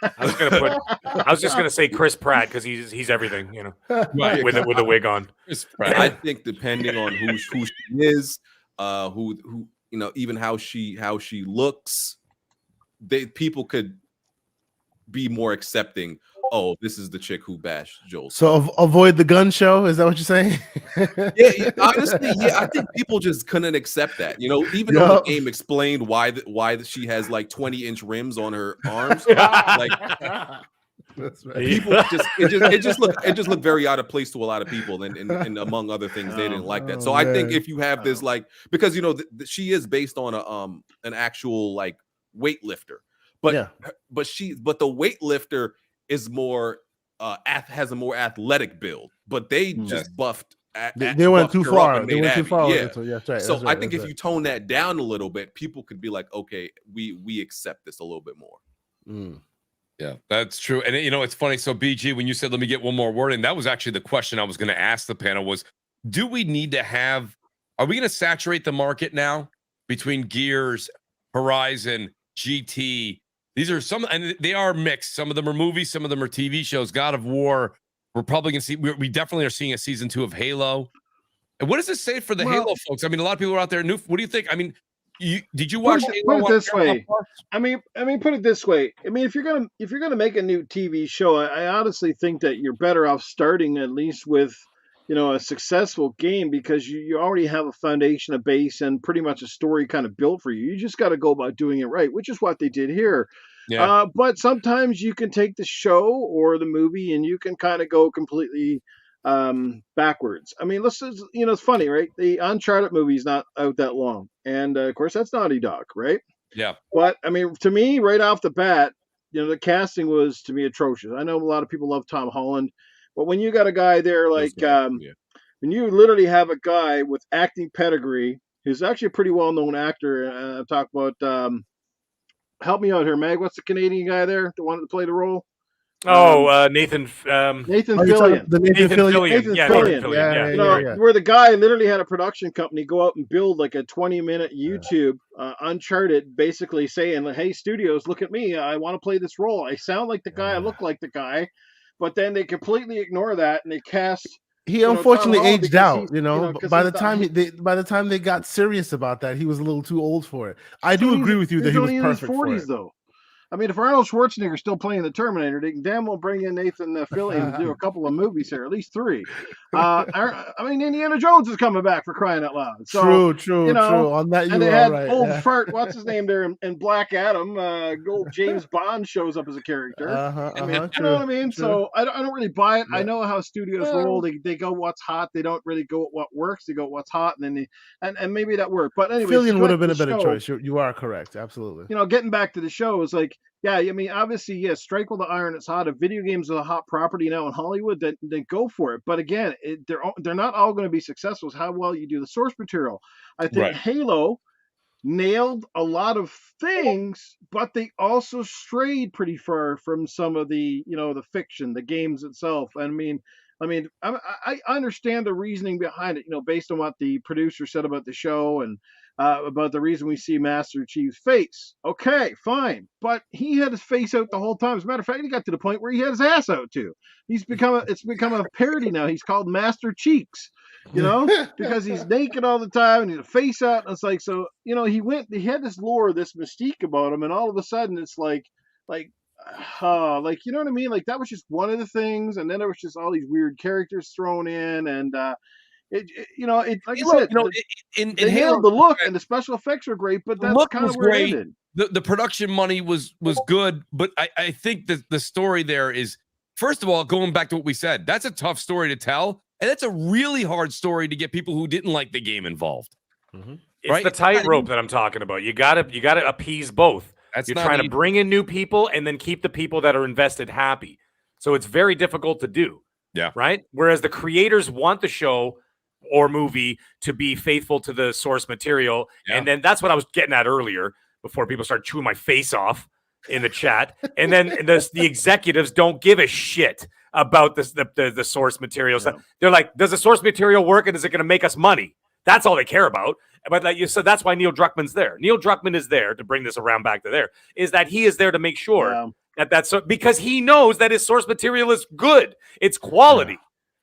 Speaker 3: I was just gonna say Chris Pratt, because he's everything, right, with a wig on.
Speaker 2: I think depending on who she is, who even how she looks, people could be more accepting oh, this is the chick who bashed Joel.
Speaker 4: So avoid the gun show. Is that what you're saying?
Speaker 2: Yeah, honestly, yeah, I think people just couldn't accept that. You know, even though the game explained why she has like 20-inch rims on her arms, like
Speaker 4: That's right.
Speaker 2: people it just looked very out of place to a lot of people, and among other things, they didn't like that. So I think if you have this, like, because you know she is based on an actual like weightlifter, but the weightlifter is more has a more athletic build, but they just buffed.
Speaker 4: They went too far. They went too far.
Speaker 2: Yeah.
Speaker 4: So, yeah, that's right.
Speaker 2: So I think if you tone that down a little bit, people could be like, okay, we accept this a little bit more.
Speaker 1: Yeah, that's true. And you know, it's funny. So BG, when you said, let me get one more word in, that was actually the question I was going to ask the panel was, do we need to have, are we going to saturate the market now between Gears, Horizon, GT? These are some, and they are mixed. Some of them are movies, some of them are TV shows. God of War, we're probably going to see, we definitely are seeing a season 2 of Halo. And what does this say for the Halo folks? I mean, a lot of people are out there new. What do you think? I mean, did you watch Halo?
Speaker 5: Put it this way. I mean, put it this way. I mean, if you're gonna make a new TV show, I honestly think that you're better off starting at least with, you know, a successful game, because you already have a foundation, a base, and pretty much a story kind of built for you. You just got to go about doing it right, which is what they did here. Yeah. But sometimes you can take the show or the movie and you can kind of go completely backwards. I mean, you know, it's funny, right? The Uncharted movie is not out that long, and of course that's Naughty Dog, right?
Speaker 1: Yeah.
Speaker 5: But I mean, to me, right off the bat, you know, the casting was, to me, atrocious. I know a lot of people love Tom Holland, but when you got a guy there like when you literally have a guy with acting pedigree who's actually a pretty well-known actor, I'm talking about help me out here, Meg. What's the Canadian guy there that wanted to play the role?
Speaker 3: Nathan
Speaker 5: Fillion.
Speaker 3: Nathan Fillion. Yeah.
Speaker 5: You know, where the guy literally had a production company go out and build like a 20-minute YouTube Uncharted, basically saying, hey, studios, look at me. I want to play this role. I sound like the guy. I look like the guy. But then they completely ignore that and they cast.
Speaker 4: He unfortunately aged out, you know. By the time they got serious about that, he was a little too old for it. I do agree with you that he was perfect for it.
Speaker 5: Though. I mean, if Arnold Schwarzenegger's still playing the Terminator, they can damn well bring in Nathan Fillion to do a couple of movies here, at least 3. I mean, Indiana Jones is coming back, for crying out loud. So,
Speaker 4: true. On that,
Speaker 5: and they had old fart, what's his name there, in Black Adam. Old James Bond shows up as a character. You know what I mean? True. So I don't really buy it. Yeah. I know how studios roll. They go what's hot. They don't really go what works. They go what's hot, and then and maybe that worked. But anyway,
Speaker 4: Fillion would have been a better choice. You are correct, absolutely.
Speaker 5: You know, getting back to the show is like. Yeah, I mean, obviously, yes, strike while the iron is hot. If video games are a hot property now in Hollywood, then go for it. But again, they're not all going to be successful. It's how well you do the source material. I think Halo nailed a lot of things, but they also strayed pretty far from some of the, you know, the fiction, the games itself. I mean, I understand the reasoning behind it, you know, based on what the producer said about the show and about the reason we see Master Chief's face. Okay, fine. But he had his face out the whole time. As a matter of fact, he got to the point where he had his ass out too. It's become a parody now. He's called Master Cheeks, you know, because he's naked all the time and he's a face out. And it's like, so, you know, he had this lore, this mystique about him, and all of a sudden it's like, you know what I mean? Like that was just one of the things, and then there was just all these weird characters thrown in, and they nailed the look and the special effects are great, but that's kind of where it ended.
Speaker 1: The production money was good, but I think that the story there is, first of all, going back to what we said, that's a tough story to tell, and that's a really hard story to get people who didn't like the game involved.
Speaker 3: Mm-hmm. It's the tightrope that I'm talking about. You gotta appease both. You're trying to bring in new people and then keep the people that are invested happy. So it's very difficult to do.
Speaker 1: Yeah.
Speaker 3: Right? Whereas the creators want the show or movie to be faithful to the source material. Yeah. And then that's what I was getting at earlier before people start chewing my face off in the chat. And then the executives don't give a shit about the source material. So they're like, does the source material work and is it going to make us money? That's all they care about. But like you said, that's why Neil Druckmann's there. Neil Druckmann is there to bring this around back to there, is that he is there to make sure that's so, because he knows that his source material is good. It's quality.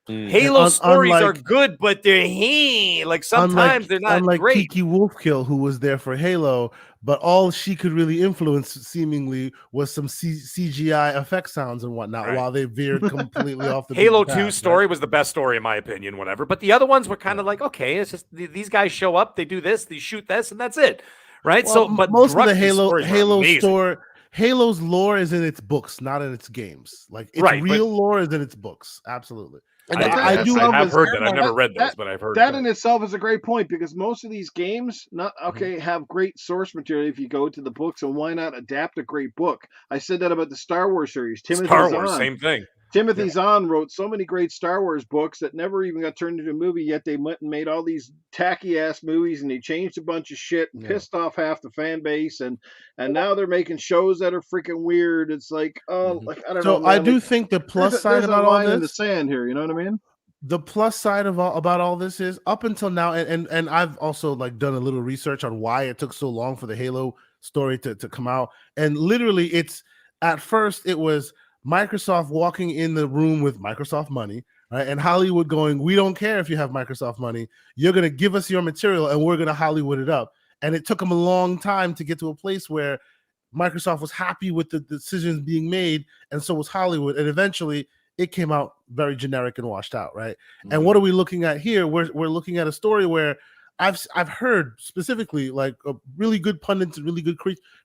Speaker 3: Halo stories are
Speaker 4: unlike-
Speaker 3: good, but they're like sometimes they're not
Speaker 4: unlike
Speaker 3: great.
Speaker 4: Kiki Wolfkill, who was there for Halo, but all she could really influence seemingly was some CGI effect sounds and whatnot,
Speaker 3: Right.
Speaker 4: while they veered completely off the
Speaker 3: Halo
Speaker 4: beaten
Speaker 3: 2
Speaker 4: path,
Speaker 3: story was the best story in my opinion, whatever. But the other ones were kind of like, okay, it's just these guys show up, they do this, they shoot this, and that's it. Right?
Speaker 4: Well,
Speaker 3: So but
Speaker 4: most of the
Speaker 3: Druckmann's stories were
Speaker 4: Halo
Speaker 3: amazing.
Speaker 4: story, Halo's lore is in its books, not in its games. Like its
Speaker 3: Right,
Speaker 4: real lore is in its books. Absolutely.
Speaker 1: And
Speaker 3: I
Speaker 1: that-
Speaker 3: have heard that. I've never read those, but I've heard
Speaker 5: that in itself is a great point, because most of these games
Speaker 3: Mm-hmm.
Speaker 5: have great source material if you go to the books, and why not adapt a great book? I said that about the Star Wars series.
Speaker 3: Star Wars, same thing.
Speaker 5: Timothy Zahn wrote so many great Star Wars books that never even got turned into a movie, yet they went and made all these tacky ass movies, and they changed a bunch of shit and pissed off half the fan base, and now they're making shows that are freaking weird. It's like, like I don't know.
Speaker 4: So I
Speaker 5: man,
Speaker 4: do
Speaker 5: like,
Speaker 4: think the plus side
Speaker 5: there's a
Speaker 4: about all
Speaker 5: line in the
Speaker 4: this,
Speaker 5: sand here. You know what I mean?
Speaker 4: the plus side of about all this is up until now, and I've also like done a little research on why it took so long for the Halo story to come out. And literally, it's at first it was Microsoft walking in the room with Microsoft money, right? And Hollywood going, we don't care if you have Microsoft money, you're gonna give us your material and we're gonna Hollywood it up. And it took them a long time to get to a place where Microsoft was happy with the decisions being made, and so was Hollywood. And eventually it came out very generic and washed out, right? And what are we looking at here? We're looking at a story where I've heard specifically like really good pundits and really good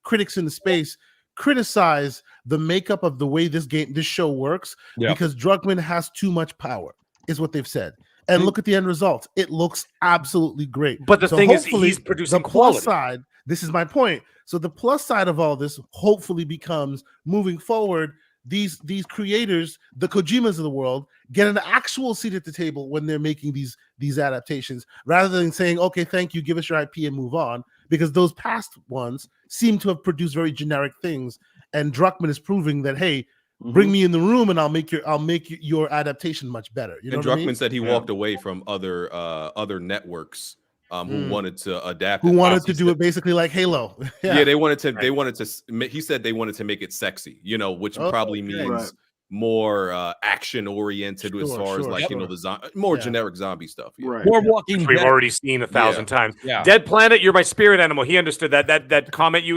Speaker 4: critics in the space criticize the makeup of the way this show works because Druckmann has too much power, is what they've said. And look at the end result; it looks absolutely great.
Speaker 3: But the thing is, he's producing
Speaker 4: the
Speaker 3: quality.
Speaker 4: plus side. This is my point. So the plus side of all this hopefully becomes moving forward. These creators, the Kojimas of the world, get an actual seat at the table when they're making these adaptations, rather than saying, "Okay, thank you, give us your IP and move on." Because those past ones seem to have produced very generic things, and Druckmann is proving that, hey, bring me in the room and I'll make your adaptation much better. You know
Speaker 2: And
Speaker 4: what I
Speaker 2: Druckmann
Speaker 4: mean?
Speaker 2: said he walked away from other networks who wanted to adapt.
Speaker 4: Who
Speaker 2: it.
Speaker 4: wanted to
Speaker 2: He
Speaker 4: do
Speaker 2: said-
Speaker 4: it basically like Halo?
Speaker 2: Yeah, they wanted to. He said they wanted to make it sexy, which probably means more action oriented as far as like the more generic zombie stuff. Yeah.
Speaker 5: Right.
Speaker 1: More Walking
Speaker 3: Which we've
Speaker 1: Dead.
Speaker 3: already seen 1,000 times.
Speaker 1: Yeah.
Speaker 3: Dead Planet, you're my spirit animal. He understood that comment you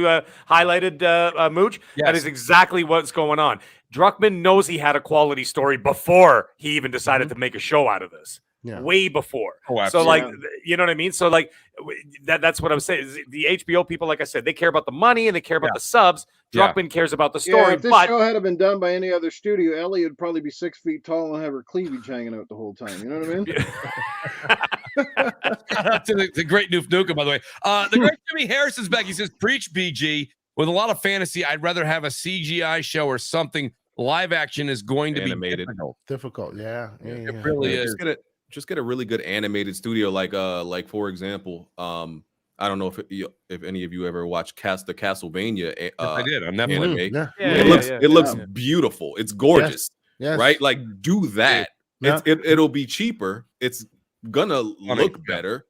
Speaker 3: highlighted, Mooch.
Speaker 1: Yes.
Speaker 3: That is exactly what's going on. Druckmann knows he had a quality story before he even decided to make a show out of this.
Speaker 4: Yeah.
Speaker 3: Way before.
Speaker 1: Oh,
Speaker 3: so
Speaker 1: absolutely.
Speaker 3: like, you know what I mean? So like that's what I'm saying. Is the HBO people, like I said, they care about the money and they care about the subs. Druckmann cares about the story.
Speaker 5: if this
Speaker 3: But
Speaker 5: show had been done by any other studio, Ellie would probably be 6 feet tall and have her cleavage hanging out the whole time. You know what I mean?
Speaker 1: to the great Noof Nukem, by the way. The great Jimmy Harris is back. He says, preach BG. With a lot of fantasy, I'd rather have a CGI show or something. Live action is going to
Speaker 2: Animated.
Speaker 1: be
Speaker 4: Difficult. Yeah.
Speaker 1: It really is.
Speaker 2: Just get a really good animated studio, like for example, I don't know if any of you ever watched the Castlevania.
Speaker 1: I did on Netflix.
Speaker 2: Anime. It looks beautiful. It's gorgeous,
Speaker 4: Yes.
Speaker 2: right? Like do that.
Speaker 4: Yeah.
Speaker 2: It'll be cheaper. It's gonna look better.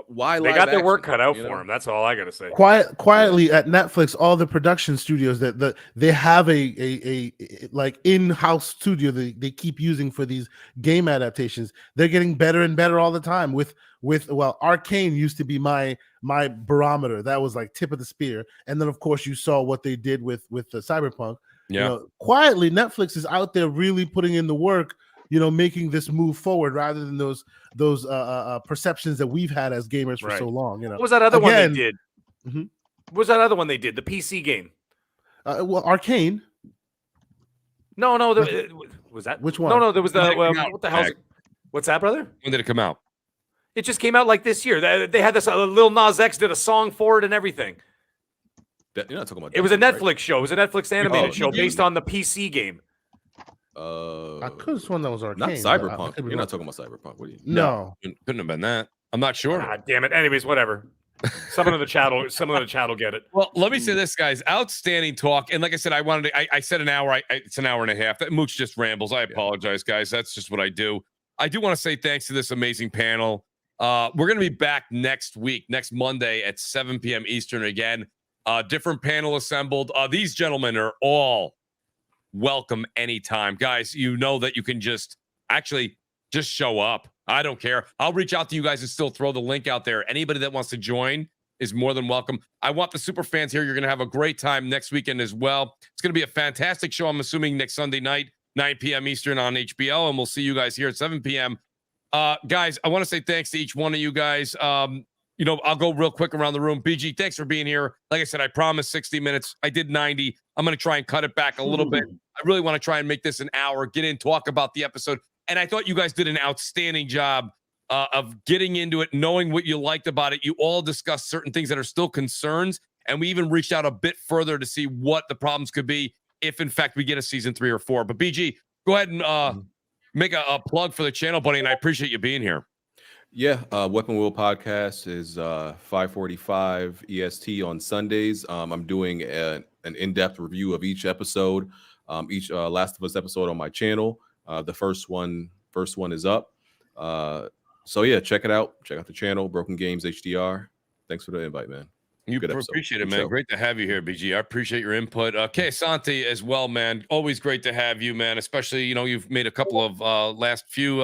Speaker 2: Why
Speaker 3: they got their work cut out for them. That's all I gotta say.
Speaker 4: Quietly at Netflix, all the production studios that they have a like in-house studio they keep using for these game adaptations. They're getting better and better all the time. With Arcane used to be my barometer. That was like tip of the spear. And then of course you saw what they did with the Cyberpunk.
Speaker 1: Yeah.
Speaker 4: Quietly Netflix is out there really putting in the work. Making this move forward rather than those perceptions that we've had as gamers for so long.
Speaker 3: What was that other one they did? What was that other one they did? The PC game.
Speaker 4: Arcane.
Speaker 3: No. Was that
Speaker 4: which one?
Speaker 3: No. There was the what the hell? What's that, brother?
Speaker 1: When did it come out?
Speaker 3: It just came out like this year. They had this. Lil Nas X did a song for it and everything.
Speaker 2: You're not talking about.
Speaker 3: It was a Netflix show. It was a Netflix animated show based on the PC game.
Speaker 4: I could have sworn that was Arcane.
Speaker 2: Not Cyberpunk. You're not talking about Cyberpunk. What are you?
Speaker 4: No.
Speaker 1: Couldn't have been that. I'm not sure.
Speaker 3: God damn it. Anyways, whatever. Someone in the chat will get it.
Speaker 1: Well, let me say this, guys. Outstanding talk. And like I said, I said an hour. It's an hour and a half. That Mooch just rambles. I apologize, guys. That's just what I do. I do want to say thanks to this amazing panel. We're going to be back next week, next Monday at 7 p.m. Eastern again. Different panel assembled. These gentlemen are all welcome anytime. Guys, you know that you can just show up. I don't care. I'll reach out to you guys and still throw the link out there. Anybody that wants to join is more than welcome. I want the super fans here. You're going to have a great time next weekend as well. It's going to be a fantastic show. I'm assuming next Sunday night, 9 p.m. Eastern on HBO, and we'll see you guys here at 7 p.m. Guys, I want to say thanks to each one of you guys. I'll go real quick around the room. BG, thanks for being here. Like I said, I promised 60 minutes. I did 90. I'm going to try and cut it back a little bit. I really want to try and make this an hour, get in, talk about the episode. And I thought you guys did an outstanding job of getting into it, knowing what you liked about it. You all discussed certain things that are still concerns. And we even reached out a bit further to see what the problems could be if, in fact, we get a season 3 or 4. But BG, go ahead and make a plug for the channel, buddy. And I appreciate you being here.
Speaker 2: Yeah, Weapon Wheel Podcast is 5:45 EST on Sundays. I'm doing an in-depth review of each episode, each Last of Us episode on my channel. The first one is up. So yeah, check it out. Check out the channel, Broken Games HDR. Thanks for the invite, man.
Speaker 1: You appreciate it, man. Great to have you here, BG. I appreciate your input. Kay Asante as well, man. Always great to have you, man. Especially, you've made a couple of last few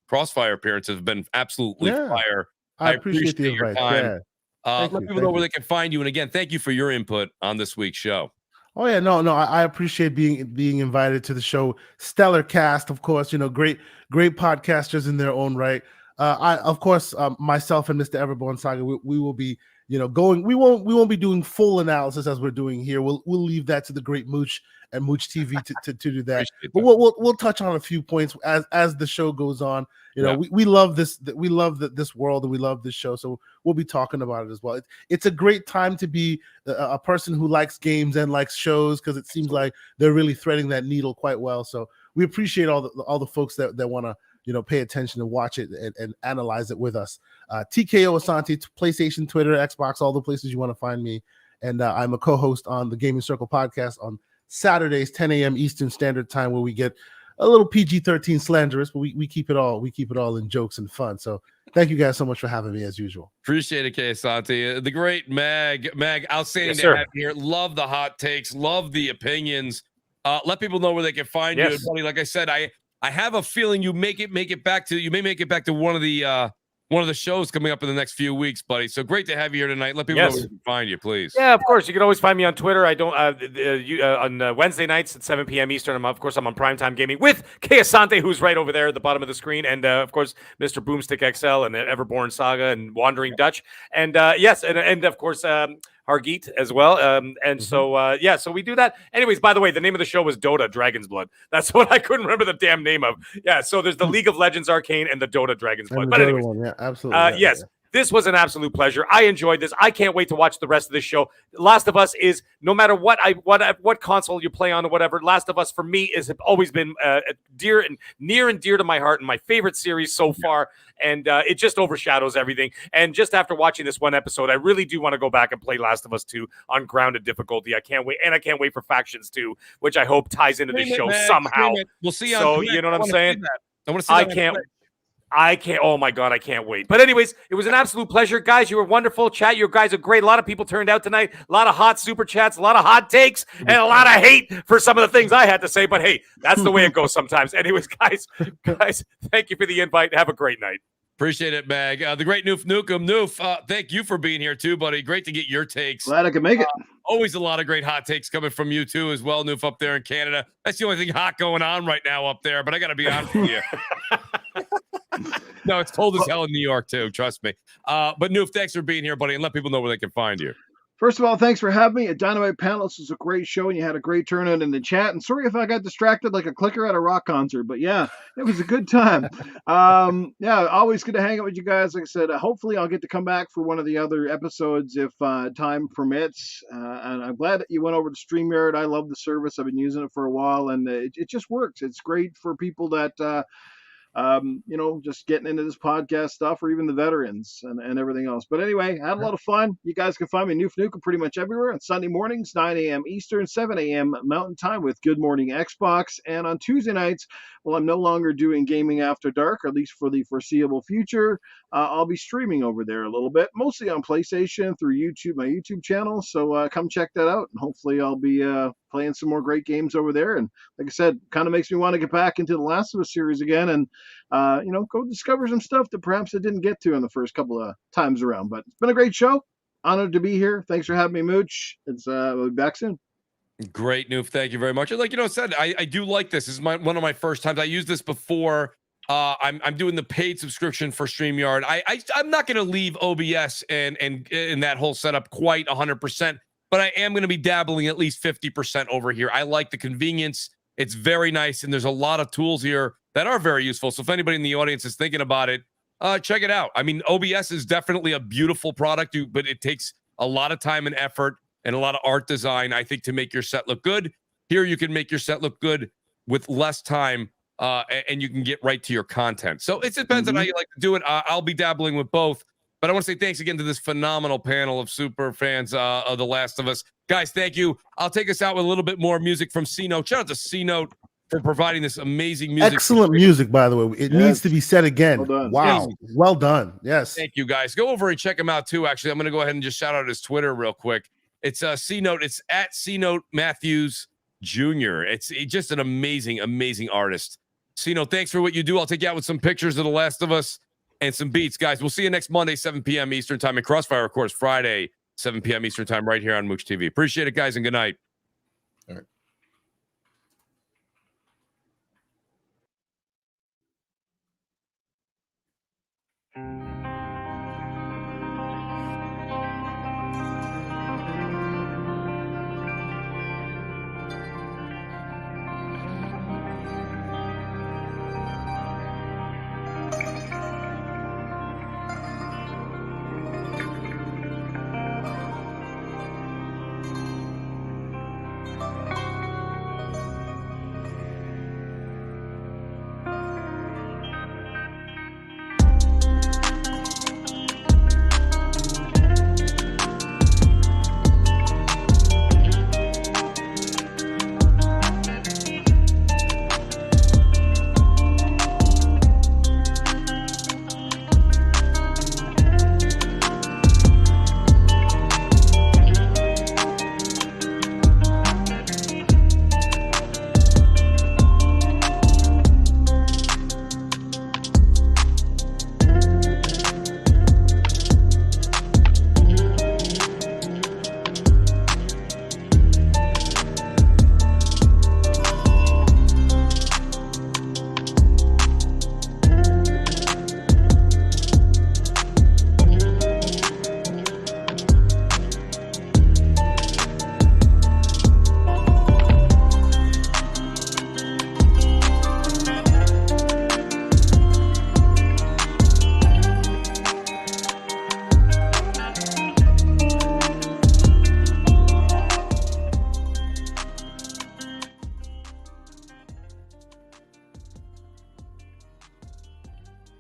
Speaker 1: Crossfire appearances have been absolutely fire.
Speaker 4: I appreciate the
Speaker 1: your
Speaker 4: invite.
Speaker 1: time.
Speaker 4: Yeah.
Speaker 1: Let people know where they can find you. And again, thank you for your input on this week's show.
Speaker 4: Oh yeah, no, I appreciate being invited to the show. Stellar cast, of course. Great podcasters in their own right. Myself and Mr. Everborn Saga, we will be going. We won't be doing full analysis as we're doing here. We'll leave that to the great Mooch and Mooch TV to do that. But we'll touch on a few points as the show goes on. We love this. We love this world and we love this show. So we'll be talking about it as well. It's a great time to be a person who likes games and likes shows, because it seems like they're really threading that needle quite well. So we appreciate all the folks that want to pay attention and watch it and analyze it with us. TKO Asante, PlayStation, Twitter, Xbox, all the places you want to find me. And I'm a co-host on the Gaming Circle podcast on Saturdays, 10 a.m. Eastern Standard Time, where we get a little PG-13 slanderous, but we keep it all in jokes and fun. So thank you guys so much for having me as usual.
Speaker 1: Appreciate it, Kay Asante. The great Mag, outstanding to have you here. Love the hot takes, love the opinions. Let people know where they can find you. Buddy, like I said, I have a feeling you may make it back to one of the shows coming up in the next few weeks, buddy. So great to have you here tonight. Let people know where they can find you, please.
Speaker 3: Yeah, of course. You can always find me on Twitter. I don't on Wednesday nights at 7 p.m. Eastern. I'm on Primetime Gaming with Kay Asante, who's right over there at the bottom of the screen, and of course Mr. Boomstick XL and Everborn Saga and Wandering Dutch, and and of course Hargeet as well. So we do that. Anyways, by the way, the name of the show was Dota Dragon's Blood. That's what I couldn't remember the damn name of. Yeah, so there's the League of Legends Arcane and the Dota Dragon's Blood. But anyways,
Speaker 4: absolutely.
Speaker 3: Yes. This was an absolute pleasure. I enjoyed this. I can't wait to watch the rest of this show. Last of Us is, no matter what console you play on or whatever, Last of Us for me has always been near and dear to my heart and my favorite series so far. And it just overshadows everything. And just after watching this one episode, I really do want to go back and play Last of Us 2 on grounded difficulty. I can't wait. And I can't wait for Factions 2, which I hope ties into this show somehow.
Speaker 1: We'll see.
Speaker 3: So, you know what I'm saying?
Speaker 1: I want to see
Speaker 3: I can't. Oh my God, I can't wait. But anyways, it was an absolute pleasure, guys. You were wonderful. Chat, you guys are great. A lot of people turned out tonight. A lot of hot super chats, a lot of hot takes, and a lot of hate for some of the things I had to say. But hey, that's the way it goes sometimes. Anyways, guys, thank you for the invite. Have a great night.
Speaker 1: Appreciate it, Mag. The great Noof Nukem. Noof, thank you for being here too, buddy. Great to get your takes.
Speaker 5: Glad I could make it.
Speaker 1: Always a lot of great hot takes coming from you too as well, Noof, up there in Canada. That's the only thing hot going on right now up there, but I got to be honest with you. No, it's cold as hell in New York too, trust me. But Noof, thanks for being here, buddy, and let people know where they can find you.
Speaker 5: First of all, thanks for having me. A Dynamite Panel. This was a great show, and you had a great turnout in the chat. And sorry if I got distracted like a clicker at a rock concert, but yeah, it was a good time. Always good to hang out with you guys. Like I said, hopefully I'll get to come back for one of the other episodes if time permits. And I'm glad that you went over to StreamYard. I love the service. I've been using it for a while, and it just works. It's great for people that just getting into this podcast stuff, or even the veterans and everything else. But anyway, I had a lot of fun. You guys can find me Noof Nukem pretty much everywhere on Sunday mornings, 9 a.m. Eastern, 7 a.m. Mountain Time with Good Morning Xbox. And on Tuesday nights, well, I'm no longer doing Gaming After Dark, at least for the foreseeable future. I'll be streaming over there a little bit, mostly on PlayStation through YouTube, my YouTube channel. So come check that out, and hopefully I'll be playing some more great games over there. And like I said, kind of makes me want to get back into the Last of Us series again, and go discover some stuff that perhaps I didn't get to in the first couple of times around. But it's been a great show. Honored to be here. Thanks for having me, Mooch. We'll be back soon.
Speaker 1: Great, Noof. Thank you very much. And like said, I do like this. This is one of my first times. I used this before. I'm doing the paid subscription for StreamYard. I'm not going to leave OBS and that whole setup quite 100%, but I am going to be dabbling at least 50% over here. I like the convenience. It's very nice, and there's a lot of tools here that are very useful. So if anybody in the audience is thinking about it, check it out. I mean, OBS is definitely a beautiful product, but it takes a lot of time and effort and a lot of art design, I think, to make your set look good. Here, you can make your set look good with less time. And you can get right to your content. So it depends on how you like to do it. I'll be dabbling with both. But I want to say thanks again to this phenomenal panel of super fans of The Last of Us. Guys, thank you. I'll take us out with a little bit more music from C-Note. Shout out to C-Note for providing this amazing music.
Speaker 4: Excellent music, by the way. It needs to be said again. Wow. Well done. Yes.
Speaker 1: Thank you, guys. Go over and check him out, too. Actually, I'm going to go ahead and just shout out his Twitter real quick. It's C-Note. It's at C-Note Matthews Jr. It's just an amazing, amazing artist. Sino, thanks for what you do. I'll take you out with some pictures of The Last of Us and some beats, guys. We'll see you next Monday, 7 p.m. Eastern Time, and Crossfire, of course, Friday, 7 p.m. Eastern Time, right here on Mooch TV. Appreciate it, guys, and good night.
Speaker 2: All right.